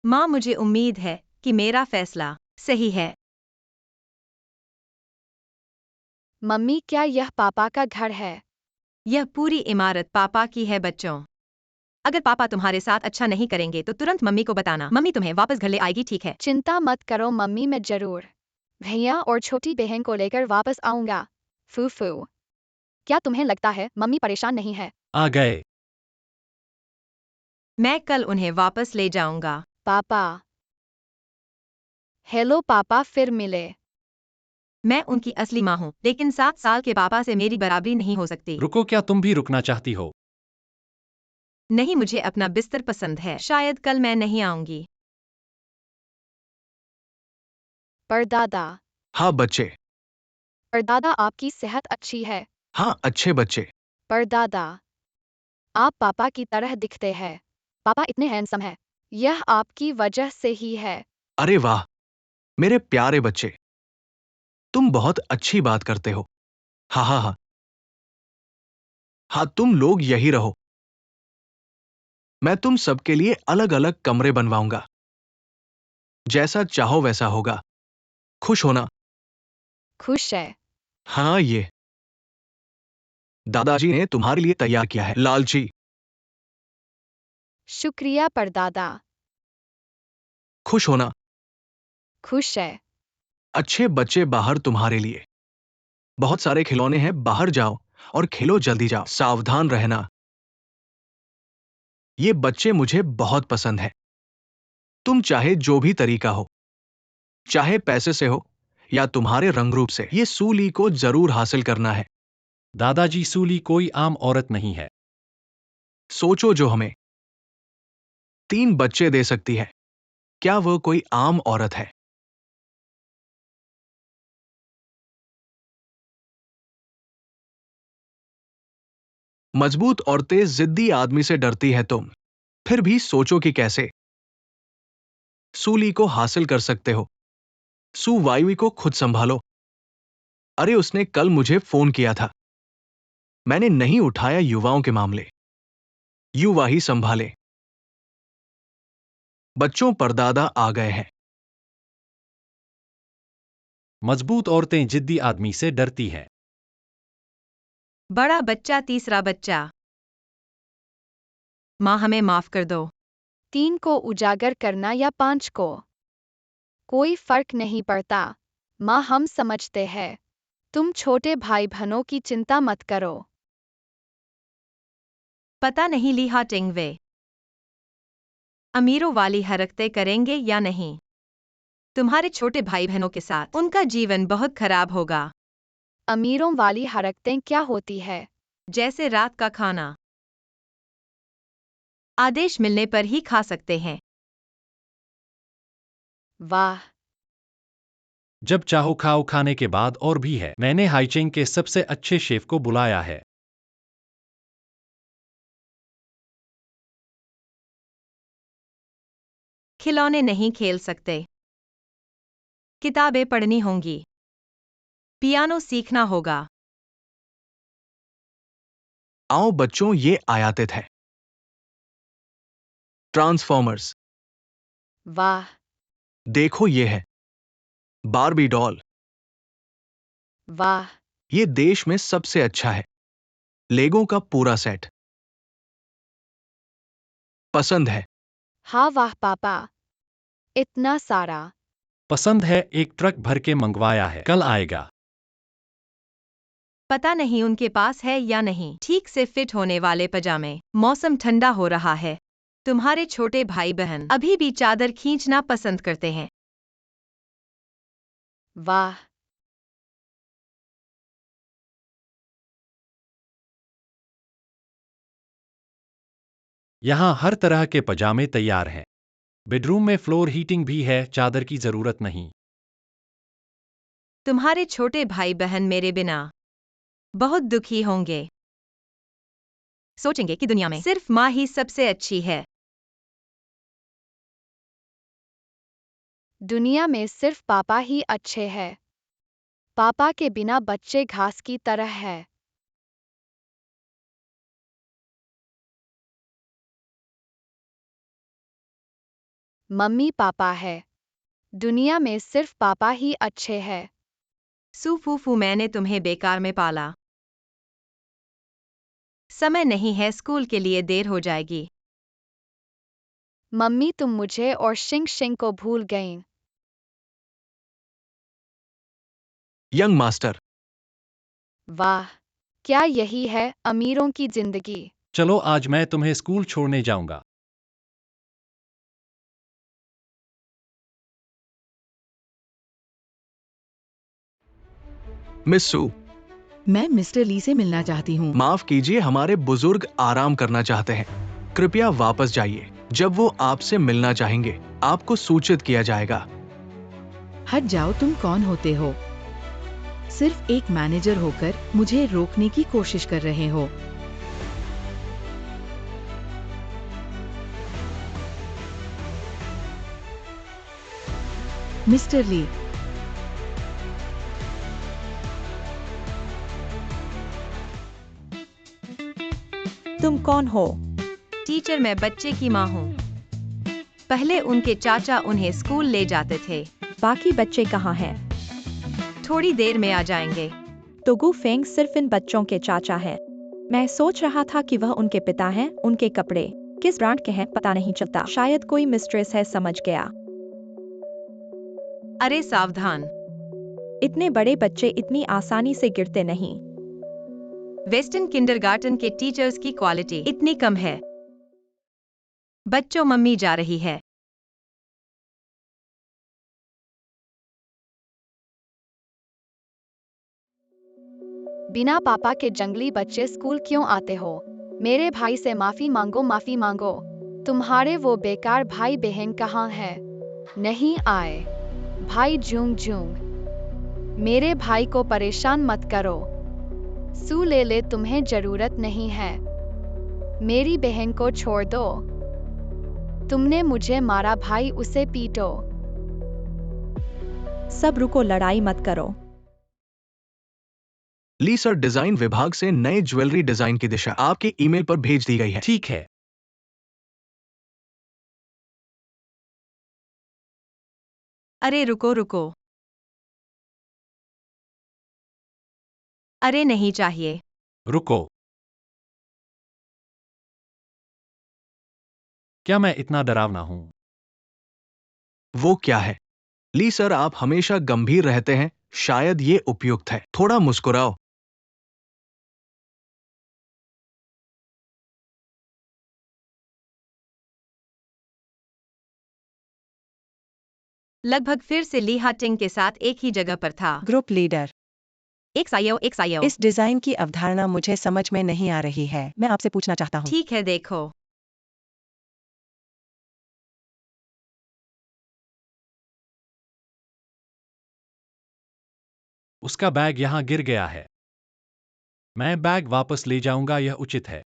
माँ, मुझे उम्मीद है कि मेरा फैसला सही है। मम्मी, क्या यह पापा का घर है? यह पूरी इमारत पापा की है बच्चों। अगर पापा तुम्हारे साथ अच्छा नहीं करेंगे तो तुरंत मम्मी को बताना। मम्मी तुम्हें वापस घर ले आएगी, ठीक है? चिंता मत करो मम्मी, मैं जरूर भैया और छोटी बहन को लेकर वापस आऊंगा। फूफू, क्या तुम्हें लगता है मम्मी परेशान नहीं है? आ गए। मैं कल उन्हें वापस ले जाऊंगा। पापा। हेलो पापा, फिर मिले। मैं उनकी असली माँ हूँ, लेकिन 7 साल के पापा से मेरी बराबरी नहीं हो सकती। रुको, क्या तुम भी रुकना चाहती हो? नहीं, मुझे अपना बिस्तर पसंद है। शायद कल मैं नहीं आऊंगी। परदादा। हाँ बच्चे। परदादा, आपकी सेहत अच्छी है। हाँ अच्छे बच्चे। परदादा, आप पापा की तरह दिखते हैं। पापा इतने हैंडसम हैं। यह आपकी वजह से ही है। अरे वाह, मेरे प्यारे बच्चे, तुम बहुत अच्छी बात करते हो। हाँ हाँ हाँ। हाँ, तुम लोग यही रहो। मैं तुम सबके लिए अलग अलग कमरे बनवाऊंगा। जैसा चाहो वैसा होगा। खुश होना। खुश है। हाँ, ये दादाजी ने तुम्हारे लिए तैयार किया है, लालची। शुक्रिया परदादा। खुश होना। खुश है। अच्छे बच्चे बाहर तुम्हारे लिए। बहुत सारे खिलौने हैं, बाहर जाओ और खेलो, जल्दी जाओ, सावधान रहना। ये बच्चे मुझे बहुत पसंद है। तुम चाहे जो भी तरीका हो, चाहे पैसे से हो या तुम्हारे रंग रूप से, ये सूली को जरूर हासिल करना है। दादाजी, सूली कोई आम औरत नहीं है। सोचो, जो हमें 3 बच्चे दे सकती है, क्या वह कोई आम औरत है? मजबूत औरतें जिद्दी आदमी से डरती है। तुम फिर भी सोचो कि कैसे सूली को हासिल कर सकते हो। सू वायुई को खुद संभालो। अरे, उसने कल मुझे फोन किया था, मैंने नहीं उठाया। युवाओं के मामले युवा ही संभाले। बच्चों, परदादा आ गए हैं। मजबूत औरतें जिद्दी आदमी से डरती हैं। बड़ा बच्चा, तीसरा बच्चा। माँ, हमें माफ कर दो। 3 को उजागर करना या 5 को, कोई फर्क नहीं पड़ता। माँ, हम समझते हैं। तुम छोटे भाई बहनों की चिंता मत करो। पता नहीं ली हाटिंग वे अमीरों वाली हरकतें करेंगे या नहीं। तुम्हारे छोटे भाई बहनों के साथ उनका जीवन बहुत खराब होगा। अमीरों वाली हरकतें क्या होती है? जैसे रात का खाना आदेश मिलने पर ही खा सकते हैं। वाह, जब चाहो खाओ, खाने के बाद और भी है। मैंने हाइचिंग के सबसे अच्छे शेफ को बुलाया है। खिलौने नहीं खेल सकते। किताबें पढ़नी होंगी। पियानो सीखना होगा। आओ बच्चों, ये आयातित है। ट्रांसफॉर्मर्स। वाह, देखो, ये है बारबी डॉल। वाह, ये देश में सबसे अच्छा है। लेगो का पूरा सेट। पसंद है? हाँ वाह पापा, इतना सारा। पसंद है, एक ट्रक भर के मंगवाया है, कल आएगा। पता नहीं उनके पास है या नहीं ठीक से फिट होने वाले पजामे। मौसम ठंडा हो रहा है। तुम्हारे छोटे भाई बहन अभी भी चादर खींचना पसंद करते हैं। वाह, यहाँ हर तरह के पजामे तैयार हैं। बेडरूम में फ्लोर हीटिंग भी है, चादर की जरूरत नहीं। तुम्हारे छोटे भाई बहन मेरे बिना बहुत दुखी होंगे। सोचेंगे कि दुनिया में सिर्फ माँ ही सबसे अच्छी है। दुनिया में सिर्फ पापा ही अच्छे हैं। पापा के बिना बच्चे घास की तरह है। मम्मी पापा है। दुनिया में सिर्फ पापा ही अच्छे हैं। सू फूफू, मैंने तुम्हें बेकार में पाला। समय नहीं है, स्कूल के लिए देर हो जाएगी। मम्मी, तुम मुझे और शिंग शिंग को भूल गईं। Young master. वाह, क्या यही है अमीरों की जिंदगी? चलो, आज मैं तुम्हें स्कूल छोड़ने जाऊंगा। मिस सू, मैं मिस्टर ली से मिलना चाहती हूँ। माफ कीजिए, हमारे बुजुर्ग आराम करना चाहते हैं। कृपया वापस जाइए। जब वो आपसे मिलना चाहेंगे, आपको सूचित किया जाएगा। हट जाओ, तुम कौन होते हो? सिर्फ एक मैनेजर होकर मुझे रोकने की कोशिश कर रहे हो। मिस्टर ली, तुम कौन हो? टीचर, मैं बच्चे की माँ हूँ। पहले उनके चाचा उन्हें स्कूल ले जाते थे। बाकी बच्चे कहाँ हैं? थोड़ी देर में आ जाएंगे। तो गु फेंग सिर्फ इन बच्चों के चाचा हैं। मैं सोच रहा था कि वह उनके पिता हैं। उनके कपड़े किस ब्रांड के हैं पता नहीं चलता। शायद कोई मिस्ट्रेस है, समझ गया। अरे सावधान, इतने बड़े बच्चे इतनी आसानी से गिरते नहीं। वेस्टर्न किंडरगार्टन के टीचर्स की क्वालिटी इतनी कम है। बच्चों, मम्मी जा रही है। बिना पापा के जंगली बच्चे स्कूल क्यों आते हो? मेरे भाई से माफी मांगो, माफी मांगो। तुम्हारे वो बेकार भाई बहन कहाँ है? नहीं आए। भाई जूंग जूंग, मेरे भाई को परेशान मत करो। सू ले ले, तुम्हें जरूरत नहीं है। मेरी बहन को छोड़ दो। तुमने मुझे मारा भाई, उसे पीटो। सब रुको, लड़ाई मत करो। ली सर, डिजाइन विभाग से नए ज्वेलरी डिजाइन की दिशा आपके ईमेल पर भेज दी गई है। ठीक है। अरे रुको रुको। अरे नहीं चाहिए। रुको। क्या मैं इतना डरावना हूं? वो क्या है? ली सर, आप हमेशा गंभीर रहते हैं। शायद ये उपयुक्त है। थोड़ा मुस्कुराओ। लगभग फिर से ली हाटिंग के साथ एक ही जगह पर था। ग्रुप लीडर, एक सायो। इस डिजाइन की अवधारणा मुझे समझ में नहीं आ रही है। मैं आपसे पूछना चाहता हूँ। ठीक है, देखो। उसका बैग यहां गिर गया है। मैं बैग वापस ले जाऊंगा, यह उचित है।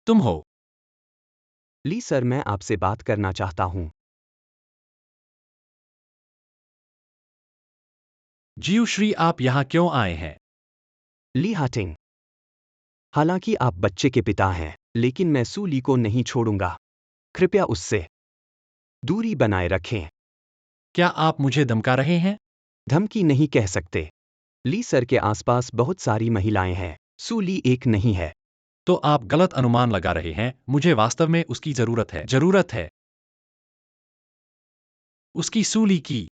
तुम हो? ली सर, मैं आपसे बात करना चाहता हूँ। जीवश्री, आप यहां क्यों आए हैं? ली हाटिंग, हालांकि आप बच्चे के पिता हैं, लेकिन मैं सू ली को नहीं छोड़ूंगा। कृपया उससे दूरी बनाए रखें। क्या आप मुझे धमका रहे हैं? धमकी नहीं कह सकते। ली सर के आसपास बहुत सारी महिलाएं हैं। सू ली एक नहीं है। तो आप गलत अनुमान लगा रहे हैं। मुझे वास्तव में उसकी जरूरत है। उसकी सूली की।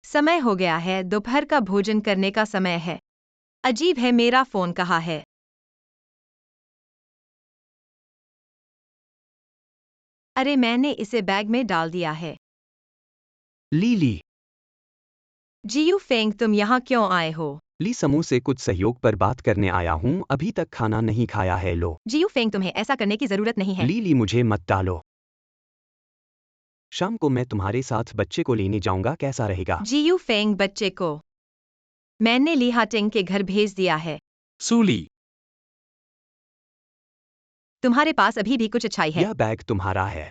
समय हो गया है, दोपहर का भोजन करने का समय है। अजीब है, मेरा फोन कहाँ है? अरे मैंने इसे बैग में डाल दिया है। ली जियू फेंग, तुम यहाँ क्यों आए हो? ली समूह से कुछ सहयोग पर बात करने आया हूँ। अभी तक खाना नहीं खाया है। लो जियू फेंग, तुम्हें ऐसा करने की जरूरत नहीं है। ली मुझे मत डालो। शाम को मैं तुम्हारे साथ बच्चे को लेने जाऊंगा, कैसा रहेगा? जियू फेंग, बच्चे को मैंने ली हाटिंग के घर भेज दिया है। सूली। तुम्हारे पास अभी भी कुछ अच्छाई है। यह बैग तुम्हारा है।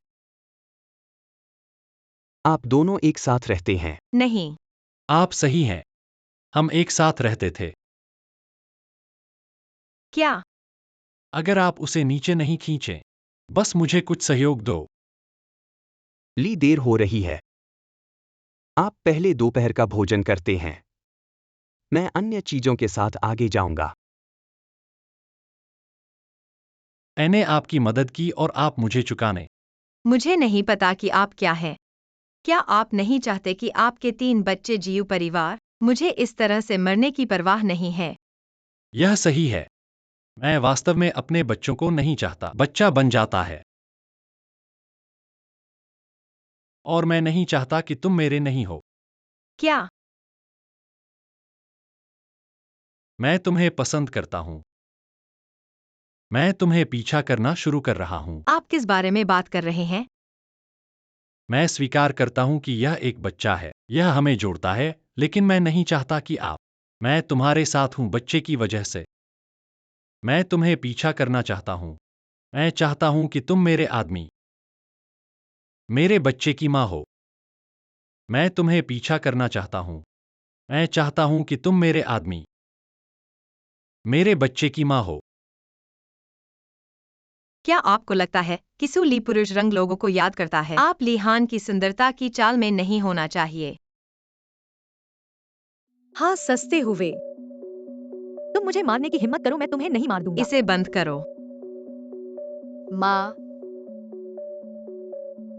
आप दोनों एक साथ रहते हैं। नहीं। आप सही हैं। हम एक साथ रहते थे। क्या? अगर आप उसे नीचे नहीं खींचे, बस मुझे कुछ सहयोग दो। ली, देर हो रही है। आप पहले दोपहर का भोजन करते हैं। मैं अन्य चीजों के साथ आगे जाऊंगा। मैंने आपकी मदद की और आप मुझे चुकाने। मुझे नहीं पता कि आप क्या हैं। क्या आप नहीं चाहते कि आपके 3 बच्चे जियू परिवार मुझे इस तरह से मरने की परवाह नहीं है? यह सही है। मैं वास्तव में अपने बच्चों को नहीं चाहता। बच्चा बन जाता है। और मैं नहीं चाहता कि तुम मेरे नहीं हो। क्या? मैं तुम्हें पसंद करता हूं। मैं तुम्हें पीछा करना शुरू कर रहा हूं। आप किस बारे में बात कर रहे हैं? मैं स्वीकार करता हूं कि यह एक बच्चा है। यह हमें जोड़ता है, लेकिन मैं नहीं चाहता कि आप। मैं तुम्हारे साथ हूं बच्चे की वजह से। मैं तुम्हें पीछा करना चाहता हूं। मैं चाहता हूं कि तुम मेरे आदमी, मेरे बच्चे की मां हो। मैं तुम्हें पीछा करना चाहता हूँ। मैं चाहता हूँ कि तुम मेरे आदमी, मेरे बच्चे की माँ हो। क्या आपको लगता है कि सू ली पुरुष रंग लोगों को याद करता है? आप ली हान की सुंदरता की चाल में नहीं होना चाहिए। हाँ सस्ते हुए। तुम मुझे मारने की हिम्मत करो, मैं तुम्हें नहीं मार दूंगा। इसे बंद करो। माँ,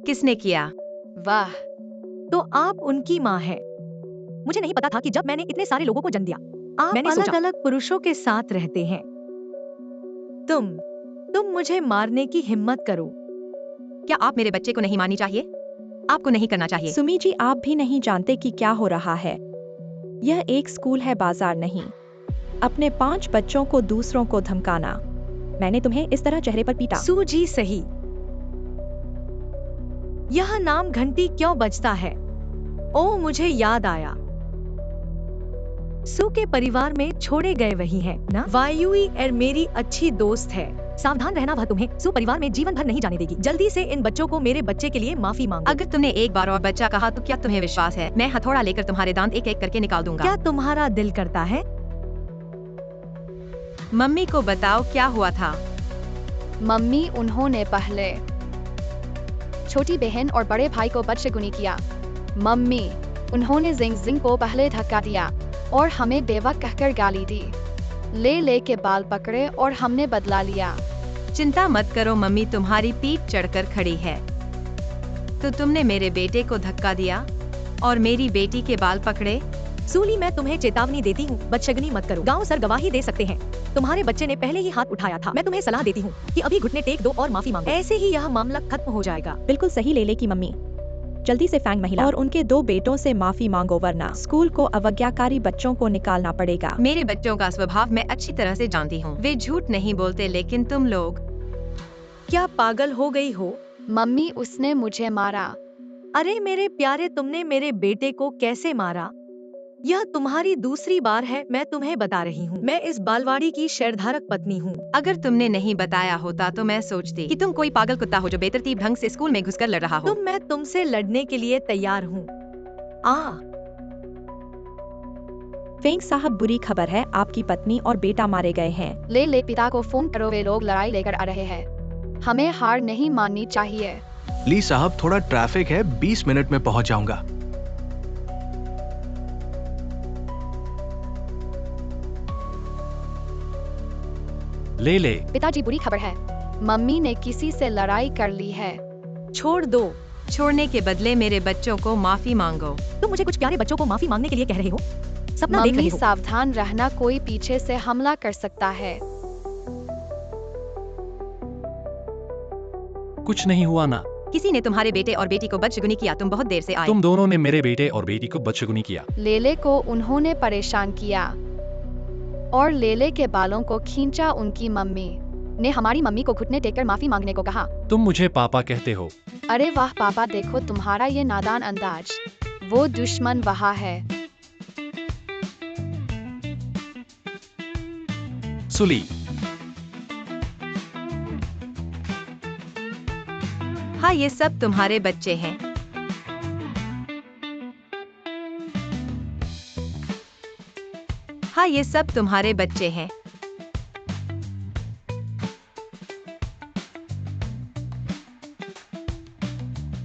किसने किया? वाह, तो आप उनकी माँ हैं। मुझे नहीं पता था कि जब मैंने इतने सारे लोगों को जन्म दिया, मैंने अलग अलग पुरुषों के साथ रहते हैं। तुम मुझे मारने की हिम्मत करो। क्या आप मेरे बच्चे को नहीं मारनी चाहिए? आपको नहीं करना चाहिए। सुमी जी, आप भी नहीं जानते कि क्या हो रहा है। यह एक स्कूल है, बाजार नहीं। अपने 5 बच्चों को दूसरों को धमकाना। मैंने तुम्हें इस तरह चेहरे पर पीटा। सू जी सही। यह नाम घंटी क्यों बजता है? ओह, मुझे याद आया। सू के परिवार में छोड़े गए वही हैं ना? वायुई एर मेरी अच्छी दोस्त है। सावधान रहना, वह तुम्हें सू परिवार में जीवन भर नहीं जाने देगी। जल्दी से इन बच्चों को मेरे बच्चे के लिए माफी मांगो। अगर तुमने एक बार और बच्चा कहा तो क्या तुम्हें विश्वास है मैं हथौड़ा लेकर तुम्हारे दांत एक एक करके निकाल दूंगा? क्या तुम्हारा दिल करता है? मम्मी को बताओ क्या हुआ था। मम्मी, उन्होंने पहले छोटी बहन और बड़े भाई को बदशगुनी किया। मम्मी, उन्होंने जिंग जिंग को पहले धक्का दिया और हमें बेवक कहकर गाली दी। ले के बाल पकड़े और हमने बदला लिया। चिंता मत करो मम्मी तुम्हारी पीठ चढ़कर खड़ी है। तो तुमने मेरे बेटे को धक्का दिया और मेरी बेटी के बाल पकड़े। सूली, मैं तुम्हें चेतावनी देती हूँ, बदशगनी मत करो। गांव सर गवाही दे सकते हैं। तुम्हारे बच्चे ने पहले ही हाथ उठाया था। मैं तुम्हें सलाह देती हूँ कि अभी घुटने टेक दो और माफी मांगो। ऐसे ही यह मामला खत्म हो जाएगा। बिल्कुल सही लेले की मम्मी। जल्दी से फैंग महिला और उनके 2 बेटों से माफी मांगो, वरना स्कूल को अवज्ञाकारी बच्चों को निकालना पड़ेगा। मेरे बच्चों का स्वभाव मैं अच्छी तरह से जानती हूँ। वे झूठ नहीं बोलते, लेकिन तुम लोग क्या पागल हो गई हो? मम्मी, उसने मुझे मारा। अरे मेरे प्यारे, तुमने मेरे बेटे को कैसे मारा? यह तुम्हारी दूसरी बार है, मैं तुम्हें बता रही हूँ। मैं इस बालवाड़ी की शेरधारक पत्नी हूँ। अगर तुमने नहीं बताया होता तो मैं सोचती कि तुम कोई पागल कुत्ता हो जो बेतरतीब ढंग से स्कूल में घुसकर लड़ रहा हो। मैं तुमसे लड़ने के लिए तैयार हूँ। फेंग साहब, बुरी खबर है, आपकी पत्नी और बेटा मारे गए हैं। ले पिता को फोन करो, वे लोग लड़ाई लेकर आ रहे हैं। हमें हार नहीं माननी चाहिए। ली साहब, थोड़ा ट्रैफिक है, 20 मिनट में पहुंच जाऊंगा। ले पिताजी, बुरी खबर है, मम्मी ने किसी से लड़ाई कर ली है। छोड़ दो। छोड़ने के बदले मेरे बच्चों को माफी मांगो। तुम मुझे कुछ प्यारे बच्चों को माफी मांगने के लिए कह रहे हो? सपना देख रहे मम्मी, हो? सावधान रहना, कोई पीछे से हमला कर सकता है। कुछ नहीं हुआ ना। किसी ने तुम्हारे बेटे और बेटी को बदशगुनी किया, तुम बहुत देर से आए। तुम दोनों ने मेरे बेटे और बेटी को बदशगुनी किया। लेले को उन्होंने परेशान किया और लेले के बालों को खींचा। उनकी मम्मी ने हमारी मम्मी को घुटने टेककर माफी मांगने को कहा। तुम मुझे पापा कहते हो। अरे वाह पापा, देखो तुम्हारा ये नादान अंदाज। वो दुश्मन वहाँ है। सुली, हाँ, ये सब तुम्हारे बच्चे हैं। हाँ, ये सब तुम्हारे बच्चे हैं।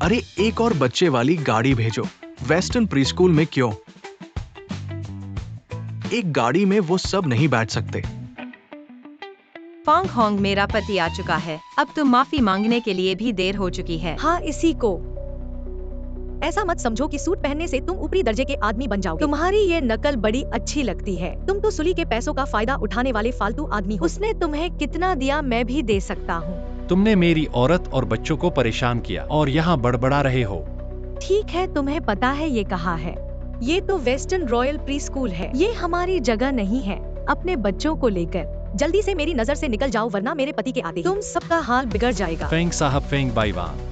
अरे एक और बच्चे वाली गाड़ी भेजो। वेस्टर्न प्रीस्कूल में क्यों? एक गाड़ी में वो सब नहीं बैठ सकते। फांग होंग, मेरा पति आ चुका है। अब तुम माफी मांगने के लिए भी देर हो चुकी है। हाँ, इसी को। ऐसा मत समझो कि सूट पहनने से तुम ऊपरी दर्जे के आदमी बन जाओगे। तुम्हारी ये नकल बड़ी अच्छी लगती है। तुम तो सुली के पैसों का फायदा उठाने वाले फालतू आदमी हो। उसने तुम्हें कितना दिया मैं भी दे सकता हूँ। तुमने मेरी औरत और बच्चों को परेशान किया और यहाँ बड़बड़ा रहे हो। ठीक है, तुम्हें पता है ये कहाँ है? ये तो वेस्टर्न रॉयल प्री स्कूल है। ये हमारी जगह नहीं है। अपने बच्चों को लेकर जल्दी से मेरी नजर से निकल जाओ, वरना मेरे पति के आते तुम सबका हाल बिगड़ जाएगा। फेंग साहब, फेंग बाईवान।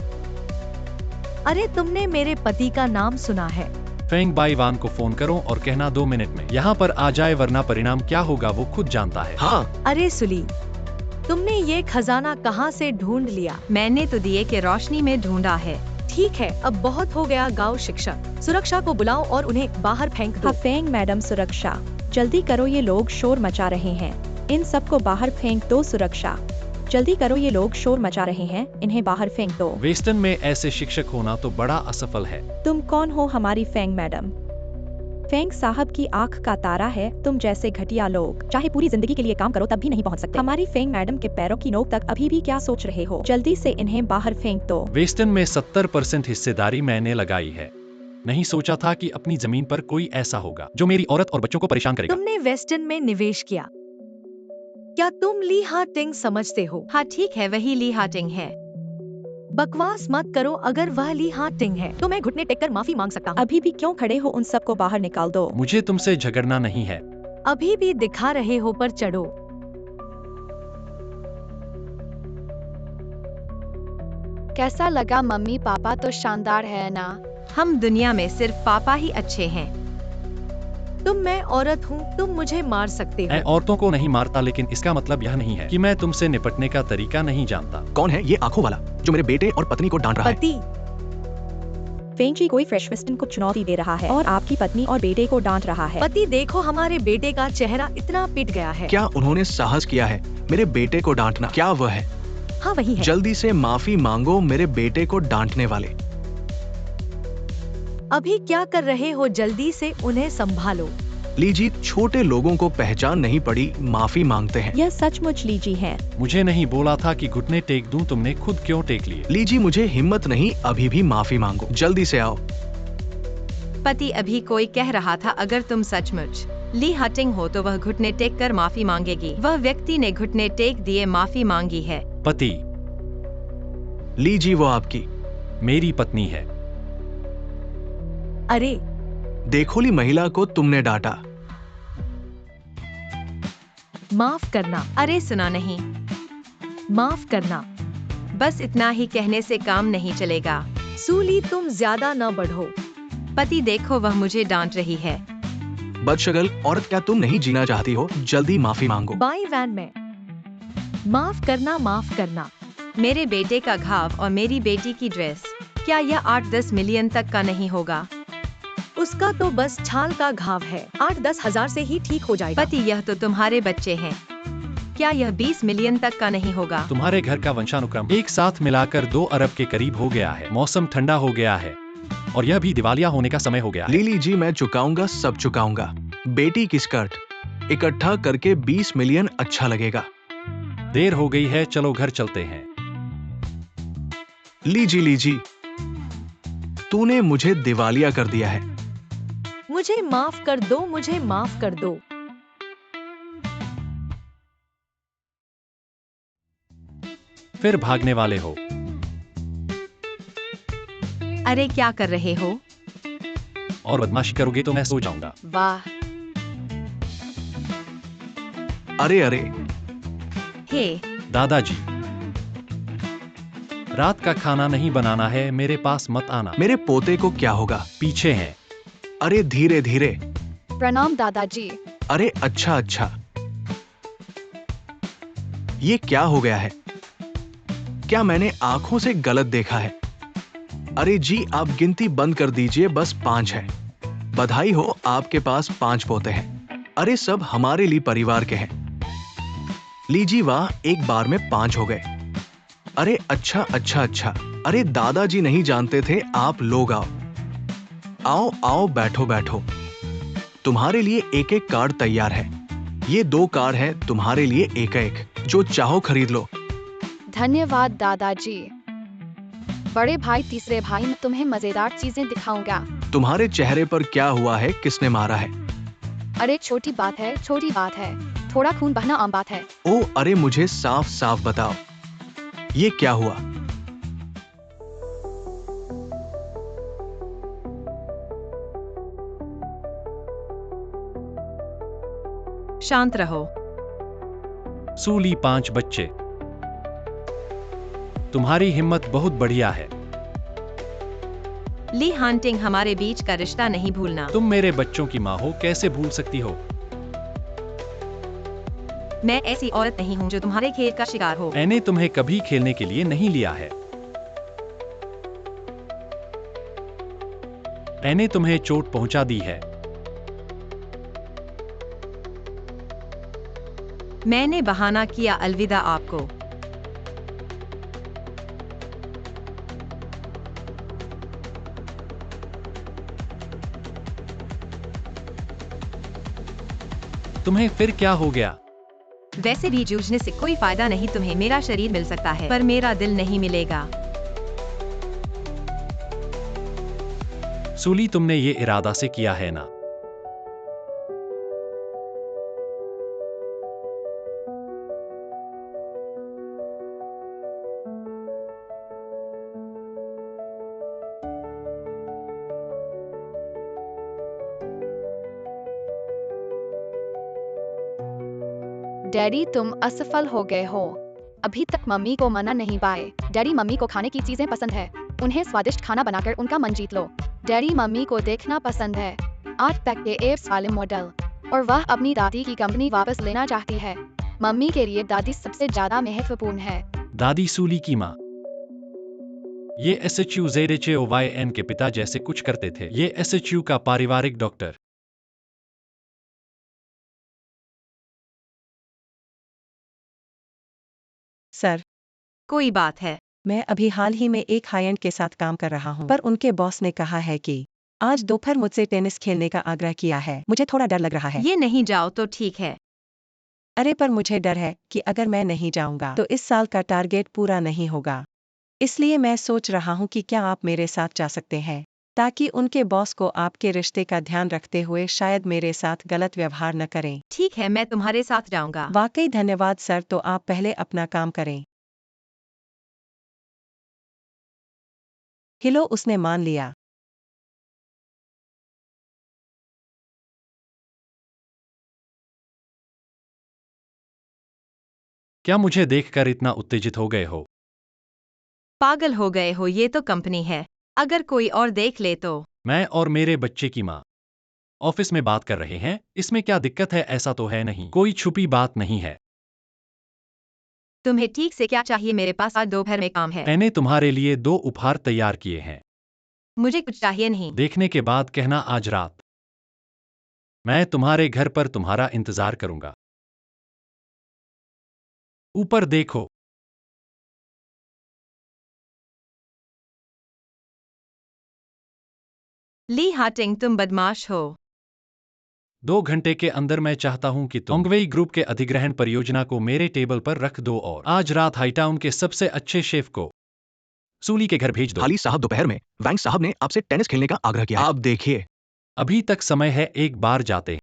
अरे तुमने मेरे पति का नाम सुना है? फेंग बाईवान को फोन करो और कहना 2 मिनट में यहाँ पर आ जाए, वरना परिणाम क्या होगा वो खुद जानता है। हाँ। अरे सुली, तुमने ये खजाना कहाँ से ढूंढ लिया? मैंने तो दिए के रोशनी में ढूंढा है। ठीक है, अब बहुत हो गया गांव शिक्षक। सुरक्षा को बुलाओ और उन्हें बाहर फेंक दो। हाँ फेंग मैडम सुरक्षा, जल्दी करो ये लोग शोर मचा रहे हैं, इन सबको बाहर फेंक दो। सुरक्षा, जल्दी करो ये लोग शोर मचा रहे हैं, इन्हें बाहर फेंक दो। वेस्टर्न में ऐसे शिक्षक होना तो बड़ा असफल है। तुम कौन हो हमारी फेंग मैडम? फेंग साहब की आंख का तारा है, तुम जैसे घटिया लोग चाहे पूरी जिंदगी के लिए काम करो तब भी नहीं पहुंच सकते। हमारी फेंग मैडम के पैरों की नोक तक अभी भी क्या सोच रहे हो? जल्दी से इन्हें बाहर फेंक दो। वेस्टर्न में 70% हिस्सेदारी मैंने लगाई है। नहीं सोचा था कि अपनी जमीन पर कोई ऐसा होगा जो मेरी औरत और बच्चों को परेशान करेगा। तुमने वेस्टर्न में निवेश किया, क्या तुम ली हार्टिंग समझते हो? हाँ ठीक है, वही ली हार्टिंग है। बकवास मत करो, अगर वह ली हार्टिंग है तो मैं घुटने टेक कर माफी मांग सकता हूँ। अभी भी क्यों खड़े हो? उन सबको बाहर निकाल दो। मुझे तुमसे झगड़ना नहीं है। अभी भी दिखा रहे हो, पर चढ़ो। कैसा लगा मम्मी पापा? तो शानदार है ना? हम दुनिया में सिर्फ पापा ही अच्छे हैं। मैं औरत हूँ, तुम मुझे मार सकते मैं हो। औरतों को नहीं मारता, लेकिन इसका मतलब यह नहीं है कि मैं तुमसे निपटने का तरीका नहीं जानता। कौन है ये आंखों वाला जो मेरे बेटे और पत्नी को डांट रहा है? पति, फेंग जी कोई फ्रेश वेस्टर्न को चुनौती दे रहा है और आपकी पत्नी और बेटे को डांट रहा है। पति देखो, हमारे बेटे का चेहरा इतना पिट गया है। क्या उन्होंने साहस किया है मेरे बेटे को डांटना? क्या वह है? हाँ वही है। जल्दी से माफी मांगो मेरे बेटे को डांटने वाले। अभी क्या कर रहे हो? जल्दी से उन्हें संभालो। लीजी, छोटे लोगों को पहचान नहीं पड़ी, माफी मांगते हैं। यह सचमुच लीजी है। मुझे नहीं बोला था कि घुटने टेक दूं, तुमने खुद क्यों टेक लिए? लीजी, मुझे हिम्मत नहीं, अभी भी माफी मांगो, जल्दी से आओ। पति, अभी कोई कह रहा था अगर तुम सचमुच ली हार्टिंग हो तो वह घुटने टेक कर माफी मांगेगी। वह व्यक्ति ने घुटने टेक दिए माफी मांगी है। पति, लीजी वो आपकी मेरी पत्नी है। अरे देखो, ली महिला को तुमने डांटा। माफ करना। अरे सुना नहीं, माफ करना। बस इतना ही कहने से काम नहीं चलेगा। सूली, तुम ज्यादा न बढ़ो। पति देखो, वह मुझे डांट रही है। बदशगल औरत, क्या तुम नहीं जीना चाहती हो? जल्दी माफी मांगो। बाई वैन में। माफ करना, माफ करना। मेरे बेटे का घाव और मेरी बेटी की ड्रेस, क्या यह 8-10 मिलियन तक का नहीं होगा? उसका तो बस छाल का घाव है, 8-10 हजार से ही ठीक हो जाएगा। पति, यह तो तुम्हारे बच्चे हैं, क्या यह 20 मिलियन तक का नहीं होगा? तुम्हारे घर का वंशानुक्रम एक साथ मिलाकर 2 अरब के करीब हो गया है। मौसम ठंडा हो गया है और यह भी दिवालिया होने का समय हो गया है। लीली जी, मैं चुकाऊंगा, सब चुकाऊंगा। बेटी की स्कर्ट इकट्ठा करके 20 मिलियन अच्छा लगेगा। देर हो गई है, चलो घर चलते हैं। लीजी, लीजी, तूने मुझे दिवालिया कर दिया है। मुझे माफ कर दो, मुझे माफ कर दो। फिर भागने वाले हो? अरे क्या कर रहे हो? और बदमाशी करोगे तो मैं सो जाऊंगा। वाह, अरे अरे, हे दादाजी, रात का खाना नहीं बनाना है, मेरे पास मत आना। मेरे पोते को क्या होगा? पीछे हैं। अरे धीरे धीरे। प्रणाम दादाजी। अरे अच्छा अच्छा, ये क्या हो गया है? क्या मैंने आंखों से गलत देखा है? अरे जी, आप गिनती बंद कर दीजिए, बस 5 है। बधाई हो, आपके पास 5 पोते हैं। अरे सब हमारे लिए परिवार के हैं। लीजी, वाह, एक बार में 5 हो गए। अरे अच्छा अच्छा अच्छा। अरे दादाजी नहीं जानते थे, आप लोग आओ आओ आओ, बैठो बैठो। तुम्हारे लिए एक एक कार्ड तैयार है। ये 2 कार्ड है तुम्हारे लिए, एक एक, जो चाहो खरीद लो। धन्यवाद दादाजी। बड़े भाई, तीसरे भाई, मैं तुम्हें मजेदार चीजें दिखाऊंगा। तुम्हारे चेहरे पर क्या हुआ है? किसने मारा है? अरे छोटी बात है, छोटी बात है, थोड़ा खून बहना आम बात है। ओ अरे, मुझे साफ साफ बताओ, ये क्या हुआ? शांत रहो। सूली, 5 बच्चे। तुम्हारी हिम्मत बहुत बढ़िया है। ली हार्टिंग, हमारे बीच का रिश्ता नहीं भूलना। तुम मेरे बच्चों की माँ हो, कैसे भूल सकती हो? मैं ऐसी औरत नहीं हूँ जो तुम्हारे खेल का शिकार हो। मैंने तुम्हें कभी खेलने के लिए नहीं लिया है। मैंने तुम्हें चोट पहुंचा दी है। मैंने बहाना किया, अलविदा आपको। तुम्हें फिर क्या हो गया? वैसे भी जूझने से कोई फायदा नहीं। तुम्हें मेरा शरीर मिल सकता है, पर मेरा दिल नहीं मिलेगा। सूली, तुमने ये इरादा से किया है ना? डैडी तुम असफल हो गए हो। अभी तक मम्मी को मना नहीं पाए। डैडी मम्मी को खाने की चीजें पसंद है। उन्हें स्वादिष्ट खाना बनाकर उनका मन जीत लो। डैडी मम्मी को देखना पसंद है। 8 पैक के एयर्स वाले मॉडल। और वह अपनी दादी की कंपनी वापस लेना चाहती है। मम्मी के लिए दादी सबसे ज्यादा महत्वपूर्ण है। दादी सूली की माँ। ये एसएचयू ZHAOYN के पिता जैसे कुछ करते थे। ये एसएचयू का पारिवारिक डॉक्टर। सर, कोई बात है। मैं अभी हाल ही में एक हाई एंड के साथ काम कर रहा हूँ, पर उनके बॉस ने कहा है कि आज दोपहर मुझसे टेनिस खेलने का आग्रह किया है। मुझे थोड़ा डर लग रहा है। ये नहीं जाओ तो ठीक है। अरे पर मुझे डर है कि अगर मैं नहीं जाऊंगा तो इस साल का टारगेट पूरा नहीं होगा। इसलिए मैं सोच रहा हूँ कि क्या आप मेरे साथ जा सकते हैं, ताकि उनके बॉस को आपके रिश्ते का ध्यान रखते हुए शायद मेरे साथ गलत व्यवहार न करें। ठीक है, मैं तुम्हारे साथ जाऊंगा। वाकई धन्यवाद सर, तो आप पहले अपना काम करें। हिलो, उसने मान लिया। क्या मुझे देखकर इतना उत्तेजित हो गए हो? पागल हो गए हो, ये तो कंपनी है। अगर कोई और देख ले तो। मैं और मेरे बच्चे की माँ ऑफिस में बात कर रहे हैं। इसमें क्या दिक्कत है? ऐसा तो है नहीं, कोई छुपी बात नहीं है। तुम्हें ठीक से क्या चाहिए? मेरे पास आज दोपहर में काम है। मैंने तुम्हारे लिए 2 उपहार तैयार किए हैं। मुझे कुछ चाहिए नहीं। देखने के बाद कहना आज रात। मैं तुम्हारे घर पर तुम्हारा इंतजार करूंगा। ऊपर देखो। ली हार्टिंग, तुम बदमाश हो। 2 घंटे के अंदर मैं चाहता हूं कि तुम ओंगवेई ग्रुप के अधिग्रहण परियोजना को मेरे टेबल पर रख दो और आज रात हाईटाउन के सबसे अच्छे शेफ को सूली के घर भेज दो। हाली साहब, दोपहर में वैंग साहब ने आपसे टेनिस खेलने का आग्रह किया है। आप देखिए। अभी तक समय है, एक बार जाते हैं।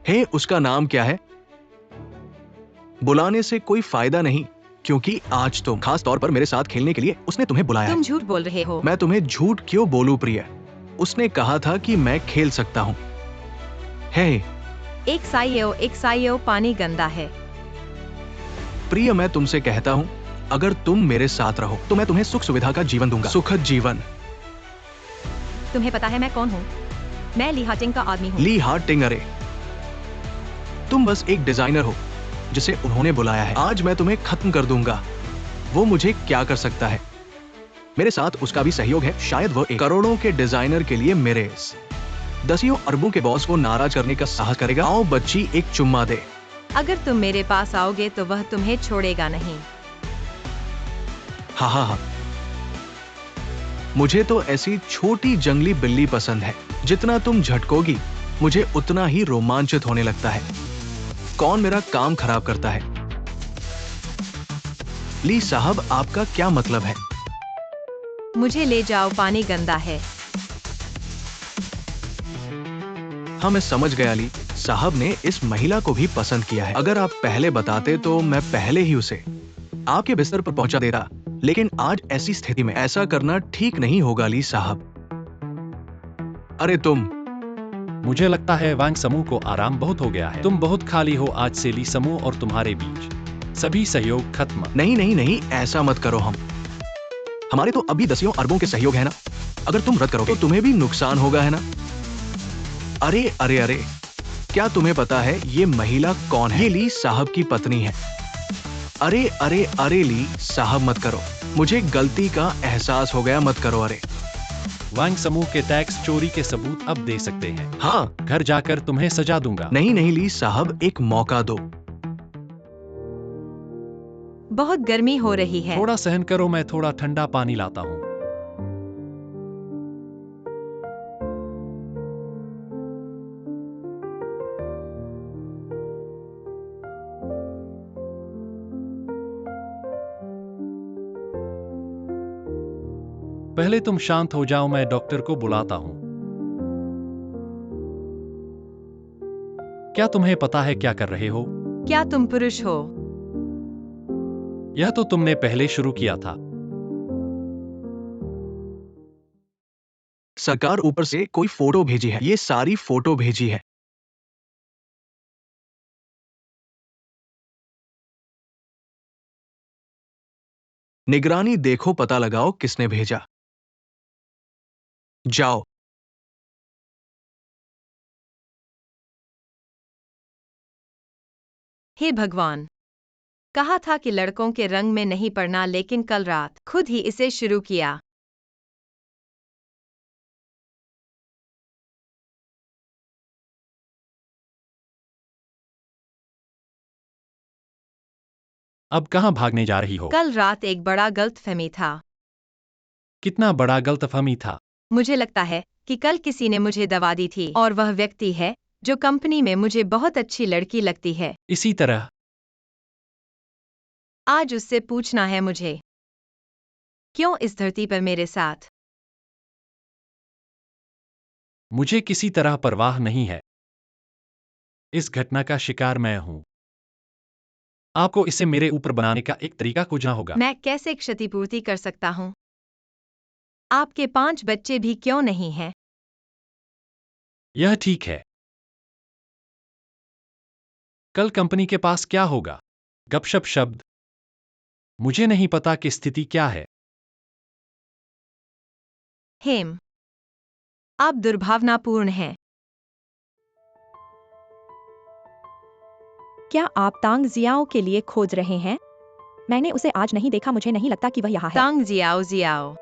हे, उसका नाम क्या है? बुलाने से कोई फायदा नहीं, क्योंकि आज तुम, खास तौर पर मेरे साथ खेलने के लिए उसने तुम्हें बुलाया तुम है। झूठ बोल रहे हो। मैं तुम्हें झूठ क्यों बोलूं प्रिय? उसने कहा था कि मैं खेल सकता हूँ। हे एक साइयो पानी गंदा है। प्रिय, मैं तुमसे कहता हूँ, अगर तुम मेरे साथ रहो तो मैं तुम्हें सुख सुविधा का जीवन दूंगा, सुखद जीवन। तुम्हें पता है मैं कौन हूँ? मैं ली हार्टिंग का आदमी हूँ। ली हार्टिंग? अरे, तुम बस एक डिजाइनर हो जिसे उन्होंने बुलाया है। आज मैं तुम्हें खत्म कर दूंगा। वो मुझे क्या कर सकता है? मेरे साथ उसका भी सहयोग है। शायद वो एक करोड़ों के डिजाइनर के लिए मेरे दसियों अरबों के बॉस को नाराज करने का साहस करेगा। आओ बच्ची, एक चुम्मा दे। अगर तुम मेरे पास आओगे तो वह तुम्हें छोड़ेगा नहीं। हाँ हाँ हाँ, मुझे तो ऐसी छोटी जंगली बिल्ली पसंद है। जितना तुम झटकोगी मुझे उतना ही रोमांचित होने लगता है। कौन मेरा काम खराब करता है? ली साहब, आपका क्या मतलब है? मुझे ले जाओ, पानी गंदा है। हाँ, मैं समझ गया। ली साहब ने इस महिला को भी पसंद किया है। अगर आप पहले बताते तो मैं पहले ही उसे आपके बिस्तर पर पहुंचा देता, लेकिन आज ऐसी स्थिति में ऐसा करना ठीक नहीं होगा। ली साहब, अरे तुम, मुझे लगता है वांग समूह को आराम बहुत हो गया है। तुम बहुत खाली हो आज से ली समूह और तुम्हारे बीच सभी सहयोग खत्म। नहीं नहीं नहीं, ऐसा मत करो। हमारे तो अभी दसियों अरबों के सहयोग है ना। अगर तुम रद्द करोगे तो तुम्हें भी नुकसान होगा, है ना? अरे अरे अरे, क्या तुम्हें पता है ये महिला कौन है? ये ली साहब की पत्नी है। अरे अरे अरे, ली साहब मत करो, मुझे गलती का एहसास हो गया, मत करो। अरे, वांग समूह के टैक्स चोरी के सबूत अब दे सकते हैं। हाँ, घर जाकर तुम्हें सजा दूंगा। नहीं नहीं ली साहब, एक मौका दो। बहुत गर्मी हो रही है। थोड़ा सहन करो, मैं थोड़ा ठंडा पानी लाता हूँ। पहले तुम शांत हो जाओ, मैं डॉक्टर को बुलाता हूँ। क्या तुम्हें पता है क्या कर रहे हो? क्या तुम पुरुष हो? यह तो तुमने पहले शुरू किया था। सरकार ऊपर से कोई फोटो भेजी है। ये सारी फोटो भेजी है। निगरानी देखो, पता लगाओ किसने भेजा। जाओ। हे भगवान, कहा था कि लड़कों के रंग में नहीं पड़ना, लेकिन कल रात खुद ही इसे शुरू किया। अब कहां भागने जा रही हो? कल रात एक बड़ा गलतफहमी था। कितना बड़ा गलतफहमी था? मुझे लगता है कि कल किसी ने मुझे दवा दी थी, और वह व्यक्ति है जो कंपनी में मुझे बहुत अच्छी लड़की लगती है। इसी तरह आज उससे पूछना है मुझे, क्यों इस धरती पर मेरे साथ? मुझे किसी तरह परवाह नहीं है। इस घटना का शिकार मैं हूं। आपको इसे मेरे ऊपर बनाने का एक तरीका खोजना होगा। मैं कैसे क्षतिपूर्ति कर सकता हूं? आपके 5 बच्चे भी क्यों नहीं हैं? यह ठीक है। कल कंपनी के पास क्या होगा? गपशप शब्द। मुझे नहीं पता कि स्थिति क्या है। हेम, आप दुर्भावनापूर्ण हैं। क्या आप तांग जियाओ के लिए खोज रहे हैं? मैंने उसे आज नहीं देखा, मुझे नहीं लगता कि वह यहाँ है। तांग जियाओ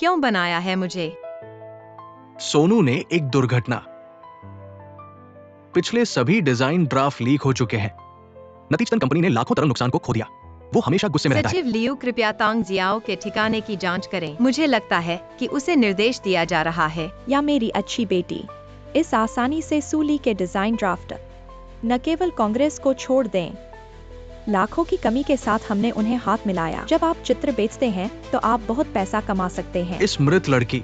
क्यों बनाया है मुझे? सोनू ने एक दुर्घटना। पिछले सभी डिजाइन ड्राफ्ट लीक हो चुके हैं। नतीजतन कंपनी ने लाखों तरल नुकसान को खो दिया। वो हमेशा गुस्से में रहता है। सचिव लियू, कृपया तांग जियाओ के ठिकाने की जांच करें। मुझे लगता है कि उसे निर्देश दिया जा रहा है। या मेरी अच्छी बेटी, इस आसानी से सूली के डिजाइन ड्राफ्ट न केवल कांग्रेस को छोड़ दें, लाखों की कमी के साथ हमने उन्हें हाथ मिलाया। जब आप चित्र बेचते हैं तो आप बहुत पैसा कमा सकते हैं। इस मृत लड़की,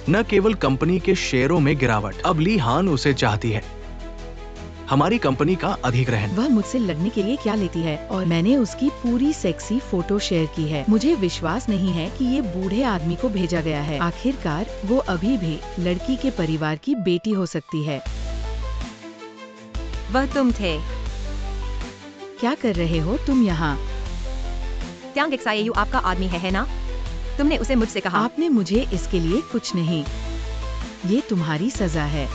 न केवल कंपनी के शेयरों में गिरावट, अब ली हान उसे चाहती है। हमारी कंपनी का अधिग्रहण। वह मुझसे लड़ने के लिए क्या लेती है और मैंने उसकी पूरी सेक्सी फोटो शेयर की है। मुझे विश्वास नहीं है कि ये बूढ़े आदमी को भेजा गया है। आखिरकार वो अभी भी लड़की के परिवार की बेटी हो सकती है। वह तुम थे। क्या कर रहे हो तुम यहाँ? त्यांग XIAU आपका आदमी है ना? तुमने उसे मुझसे कहा। आपने मुझे इसके लिए कुछ नहीं, ये तुम्हारी सजा है।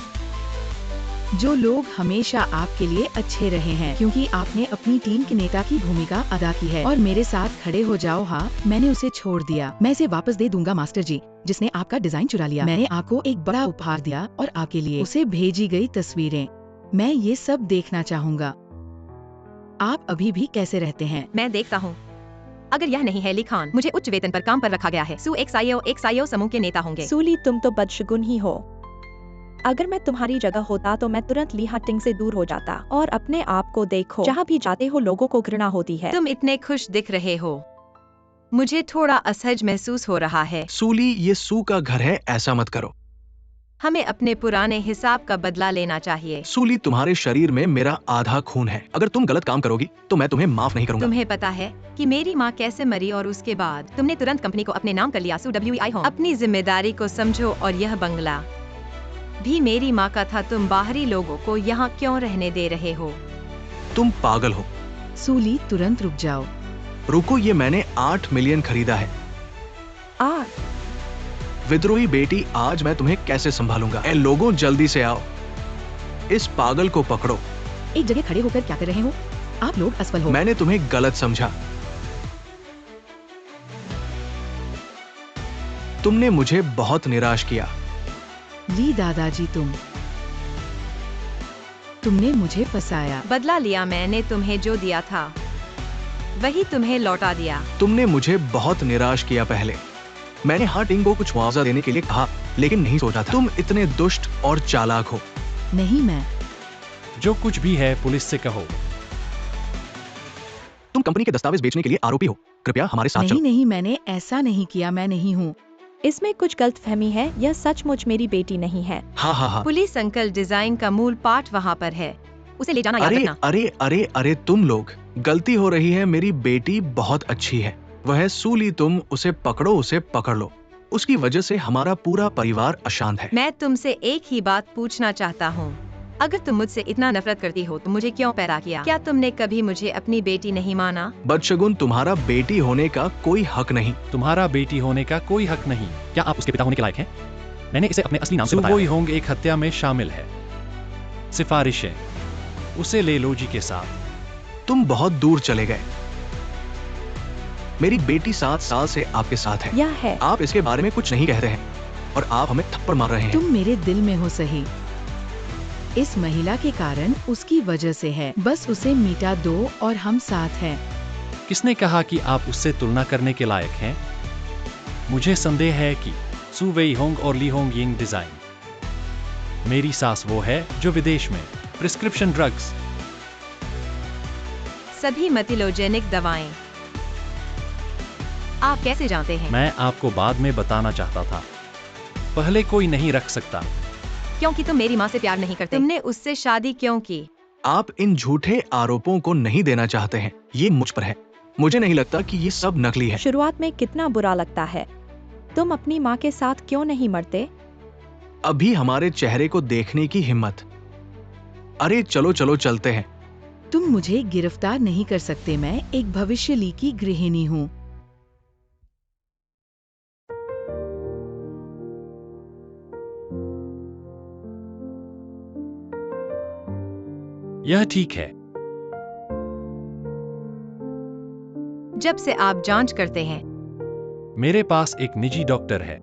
जो लोग हमेशा आपके लिए अच्छे रहे हैं क्योंकि आपने अपनी टीम के नेता की भूमिका अदा की है और मेरे साथ खड़े हो जाओ। हाँ, मैंने उसे छोड़ दिया। मैं इसे वापस दे दूंगा मास्टर जी, जिसने आपका डिजाइन चुरा लिया। मैंने आपको एक बड़ा उपहार दिया और आपके लिए उसे भेजी गई तस्वीरें। मैं ये सब देखना चाहूँगा। आप अभी भी कैसे रहते हैं? मैं देखता हूँ। अगर यह नहीं है ली खान, मुझे उच्च वेतन पर काम पर रखा गया है। सू XIAO समूह के नेता होंगे। सूली, तुम तो बदशगुन ही हो। अगर मैं तुम्हारी जगह होता तो मैं तुरंत ली हाटिंग से दूर हो जाता। और अपने आप को देखो, जहाँ भी जाते हो लोगों को घृणा होती है। तुम इतने खुश दिख रहे हो, मुझे थोड़ा असहज महसूस हो रहा है। सूली, ये सू का घर है, ऐसा मत करो। हमें अपने पुराने हिसाब का बदला लेना चाहिए। सूली, तुम्हारे शरीर में मेरा आधा खून है। अगर तुम गलत काम करोगी तो मैं तुम्हें माफ नहीं करूंगा। तुम्हें पता है कि मेरी माँ कैसे मरी और उसके बाद तुमने तुरंत कंपनी को अपने नाम कर लिया। सू WEI होम। अपनी जिम्मेदारी को समझो और यह बंगला भी मेरी माँ का था। तुम बाहरी लोगों को यहाँ क्यों रहने दे रहे हो? तुम पागल हो। सूली, तुरंत रुक जाओ। रुको, ये मैंने 8 मिलियन खरीदा है। विद्रोही बेटी, आज मैं तुम्हें कैसे संभालूंगा? ए लोगों, जल्दी से आओ, इस पागल को पकड़ो। एक जगह खड़े होकर क्या कर रहे हो? आप लोग असफल हो। मैंने तुम्हें गलत समझा। तुमने मुझे बहुत निराश किया। ली दादाजी, तुमने मुझे फंसाया। बदला लिया। मैंने तुम्हें जो दिया था वही तुम्हें लौटा दिया। तुमने मुझे बहुत निराश किया। पहले मैंने हार्टिंग को कुछ मुआवजा देने के लिए कहा, लेकिन नहीं सोचा था तुम इतने दुष्ट और चालाक हो। नहीं, मैं जो कुछ भी है पुलिस से कहो। तुम कंपनी के दस्तावेज बेचने के लिए आरोपी हो। कृपया हमारे साथ चलो। नहीं, मैंने ऐसा नहीं किया। मैं नहीं हूँ। इसमें कुछ गलतफहमी है। यह सचमुच मेरी बेटी नहीं है। हाँ। पुलिस अंकल, डिजाइन का मूल पाठ वहाँ पर है, उसे ले जाना याद रखना। अरे, तुम लोग, गलती हो रही है। मेरी बेटी बहुत अच्छी है। वह है सूली। तुम उसे पकड़ो, उसे पकड़ लो। उसकी वजह से हमारा पूरा परिवार अशांत है। मैं तुमसे एक ही बात पूछना चाहता हूँ, अगर तुम मुझसे इतना नफरत करती हो तो मुझे क्यों पैदा किया? क्या तुमने कभी मुझे अपनी बेटी नहीं माना? बदशगुन, तुम्हारा बेटी होने का कोई हक नहीं। तुम्हारा बेटी होने का कोई हक नहीं। क्या आप उसके पिता होने के लायक हैं? मैंने इसे अपने असली नाम से सू बताया। वोई होंग एक हत्या में शामिल है। सिफारिशें, उसे ले लो जी के साथ। तुम बहुत दूर चले गए। मेरी बेटी 7 साल से आपके साथ है। यह है। आप इसके बारे में कुछ नहीं कहते हैं और आप हमें थप्पड़ मार रहे हैं। तुम मेरे दिल में हो सही। इस महिला के कारण उसकी वजह से है। बस उसे मिटा दो और हम साथ हैं। किसने कहा कि आप उससे तुलना करने के लायक हैं? मुझे संदेह है कि सू वेई होंग और ली होंग यिंग डिजाइन। मेरी सास वो है जो विदेश में प्रिस्क्रिप्शन ड्रग्स, सभी मेथिलोजेनिक दवाएं। आप कैसे जानते हैं? मैं आपको बाद में बताना चाहता था, पहले कोई नहीं रख सकता। क्योंकि तुम मेरी माँ से प्यार नहीं करते। तुमने उससे शादी क्यों की? आप इन झूठे आरोपों को नहीं देना चाहते हैं। ये मुझ पर है। मुझे नहीं लगता कि ये सब नकली है। शुरुआत में कितना बुरा लगता है। तुम अपनी माँ के साथ क्यों नहीं मरते? अभी हमारे चेहरे को देखने की हिम्मत। अरे चलो चलते हैं। तुम मुझे गिरफ्तार नहीं कर सकते। मैं एक भविष्य ली की गृहिणी हूँ। यह ठीक है। जब से आप जांच करते हैं, मेरे पास एक निजी डॉक्टर है।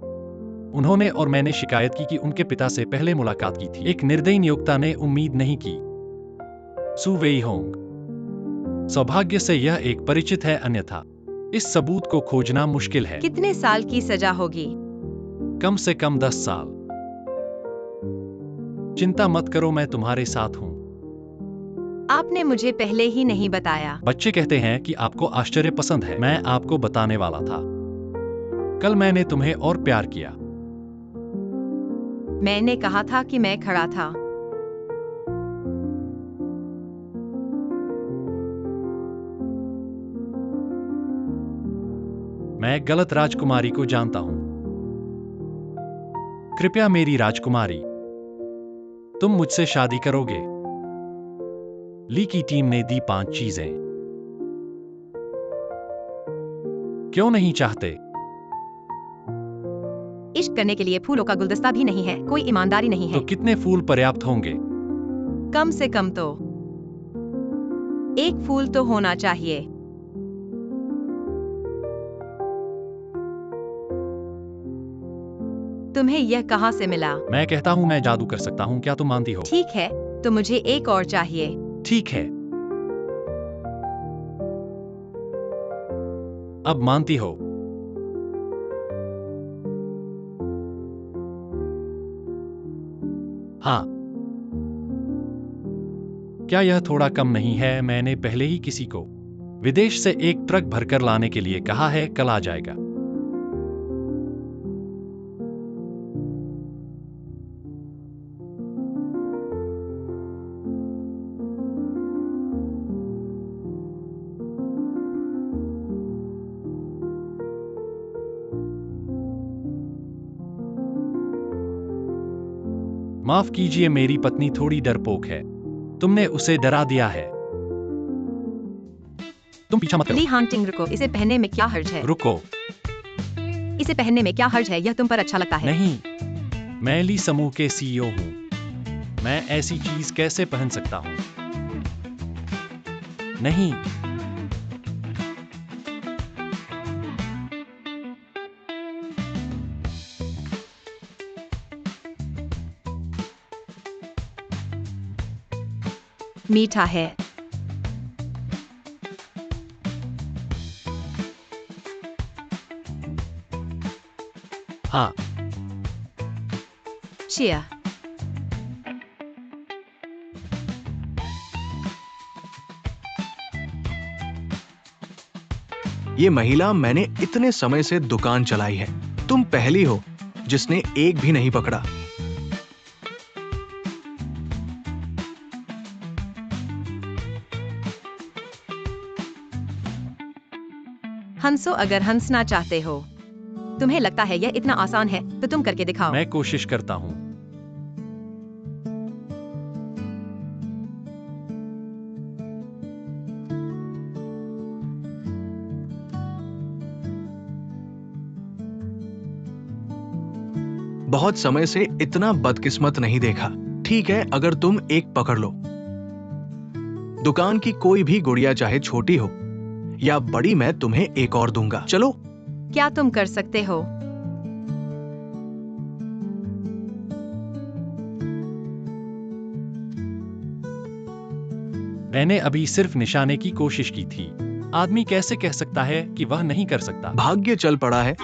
उन्होंने और मैंने शिकायत की कि उनके पिता से पहले मुलाकात की थी। एक निर्दयी नियोक्ता ने उम्मीद नहीं की। सू वेई होंग, सौभाग्य से यह एक परिचित है, अन्यथा इस सबूत को खोजना मुश्किल है। कितने साल की सजा होगी? कम से कम 10 साल। चिंता मत करो, मैं तुम्हारे साथ हूँ। आपने मुझे पहले ही नहीं बताया। बच्चे कहते हैं कि आपको आश्चर्य पसंद है। मैं आपको बताने वाला था। कल मैंने तुम्हें और प्यार किया। मैंने कहा था कि मैं खड़ा था। मैं गलत राजकुमारी को जानता हूं। कृपया मेरी राजकुमारी, तुम मुझसे शादी करोगे? ली की टीम ने दी 5 चीजें। क्यों नहीं चाहते? इश्क करने के लिए फूलों का गुलदस्ता भी नहीं है, कोई ईमानदारी नहीं है। तो कितने फूल पर्याप्त होंगे? कम से कम तो 1 फूल तो होना चाहिए। तुम्हें यह कहां से मिला? मैं कहता हूं मैं जादू कर सकता हूं, क्या तुम मानती हो? ठीक है, तो मुझे एक और चाहिए। ठीक है। अब मानती हो? हाँ। क्या यह थोड़ा कम नहीं है? मैंने पहले ही किसी को विदेश से एक ट्रक भरकर लाने के लिए कहा है, कल आ जाएगा। माफ कीजिए, मेरी पत्नी थोड़ी डरपोक है। तुमने उसे डरा दिया है। तुम पीछा मत ली करो। हांटिंग, रुको, इसे पहनने में क्या हर्ज है? रुको। इसे पहनने में क्या हर्ज है? यह तुम पर अच्छा लगता है। नहीं, मैं ली समूह के सीईओ हूं। मैं ऐसी चीज कैसे पहन सकता हूं? नहीं। मीठा है। हाँ। चिया। ये महिला, मैंने इतने समय से दुकान चलाई है। तुम पहली हो जिसने एक भी नहीं पकड़ा। हंसो अगर हंसना चाहते हो। तुम्हें लगता है यह इतना आसान है, तो तुम करके दिखाओ। मैं कोशिश करता हूं। बहुत समय से इतना बदकिस्मत नहीं देखा। ठीक है, अगर तुम एक पकड़ लो। दुकान की कोई भी गुड़िया, चाहे छोटी हो या बड़ी, मैं तुम्हें एक और दूंगा। चलो। क्या तुम कर सकते हो? मैंने अभी सिर्फ निशाने की कोशिश की थी। आदमी कैसे कह सकता है कि वह नहीं कर सकता? भाग्य चल पड़ा है।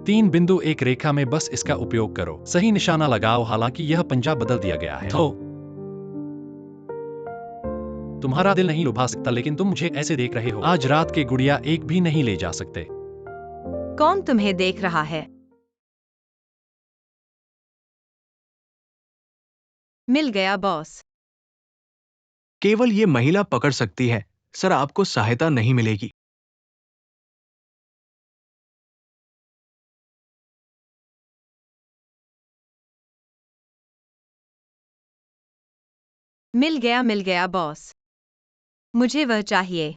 तीन बिंदु एक रेखा में, बस इसका उपयोग करो। सही निशाना लगाओ। हालांकि यह पंजा बदल दिया गया है। तो तुम्हारा दिल नहीं लुभा सकता, लेकिन तुम मुझे ऐसे देख रहे हो। आज रात के गुड़िया एक भी नहीं ले जा सकते। कौन तुम्हें देख रहा है? मिल गया बॉस। केवल ये महिला पकड़ सकती है। सर, आपको सहायता नहीं मिलेगी। मिल गया बॉस। मुझे वह चाहिए।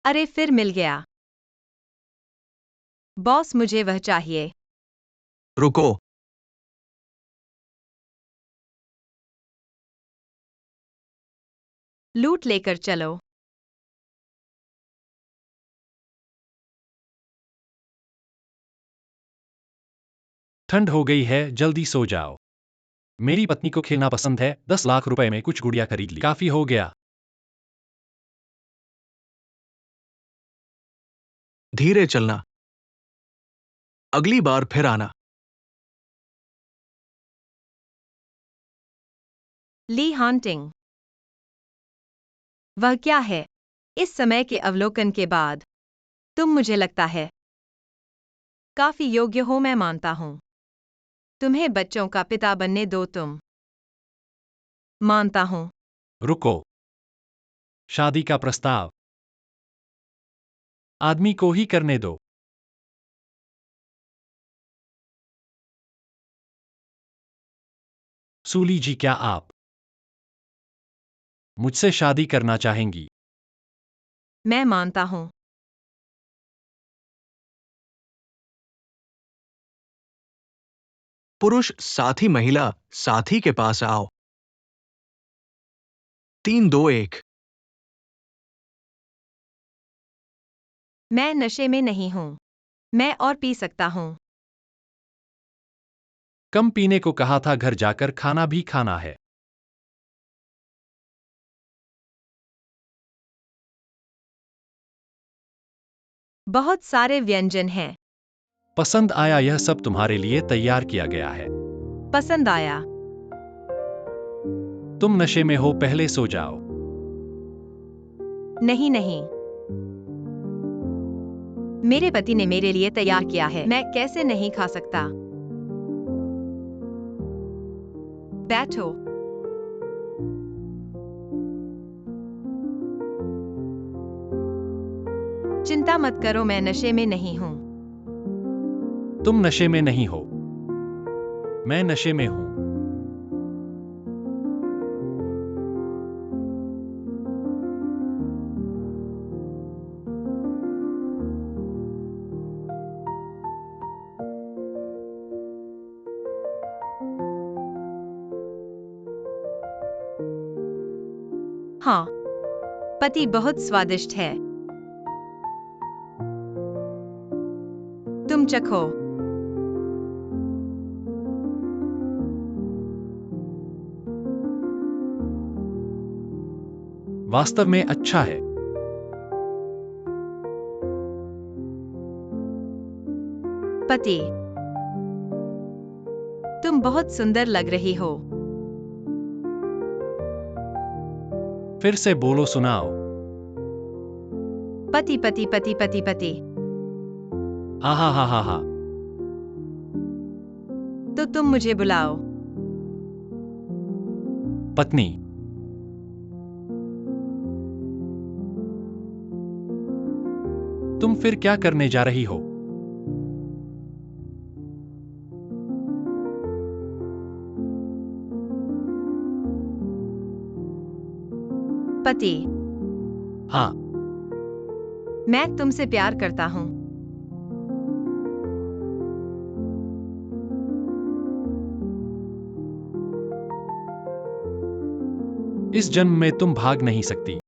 अरे, फिर मिल गया। बॉस, मुझे वह चाहिए। रुको। लूट लेकर चलो। ठंड हो गई है, जल्दी सो जाओ। मेरी पत्नी को खेलना पसंद है, 10 लाख रुपए में कुछ गुड़िया खरीद ली, काफी हो गया। धीरे चलना, अगली बार फिर आना। ली हांटिंग। वह क्या है? इस समय के अवलोकन के बाद तुम, मुझे लगता है, काफी योग्य हो, मैं मानता हूं। तुम्हें बच्चों का पिता बनने दो, तुम। मानता हूं। रुको। शादी का प्रस्ताव आदमी को ही करने दो। सूली जी, क्या आप मुझसे शादी करना चाहेंगी? मैं मानता हूं। पुरुष साथी महिला साथी के पास आओ। 3, 2, 1। मैं नशे में नहीं हूं। मैं और पी सकता हूं। कम पीने को कहा था, घर जाकर खाना भी खाना है। बहुत सारे व्यंजन हैं। पसंद आया, यह सब तुम्हारे लिए तैयार किया गया है। पसंद आया। तुम नशे में हो, पहले सो जाओ। नहीं नहीं, मेरे पति ने मेरे लिए तैयार किया है, मैं कैसे नहीं खा सकता? बैठो। चिंता मत करो, मैं नशे में नहीं हूं। तुम नशे में नहीं हो, मैं नशे में हूं। हाँ, पति बहुत स्वादिष्ट है। तुम चखो। वास्तव में अच्छा है। पति, तुम बहुत सुंदर लग रही हो। फिर से बोलो, सुनाओ। पति पति पति पति पति। हा हा हा हा हा। तो तुम मुझे बुलाओ। पत्नी। तुम फिर क्या करने जा रही हो? पति, हाँ। मैं तुमसे प्यार करता हूं। इस जन्म में तुम भाग नहीं सकती।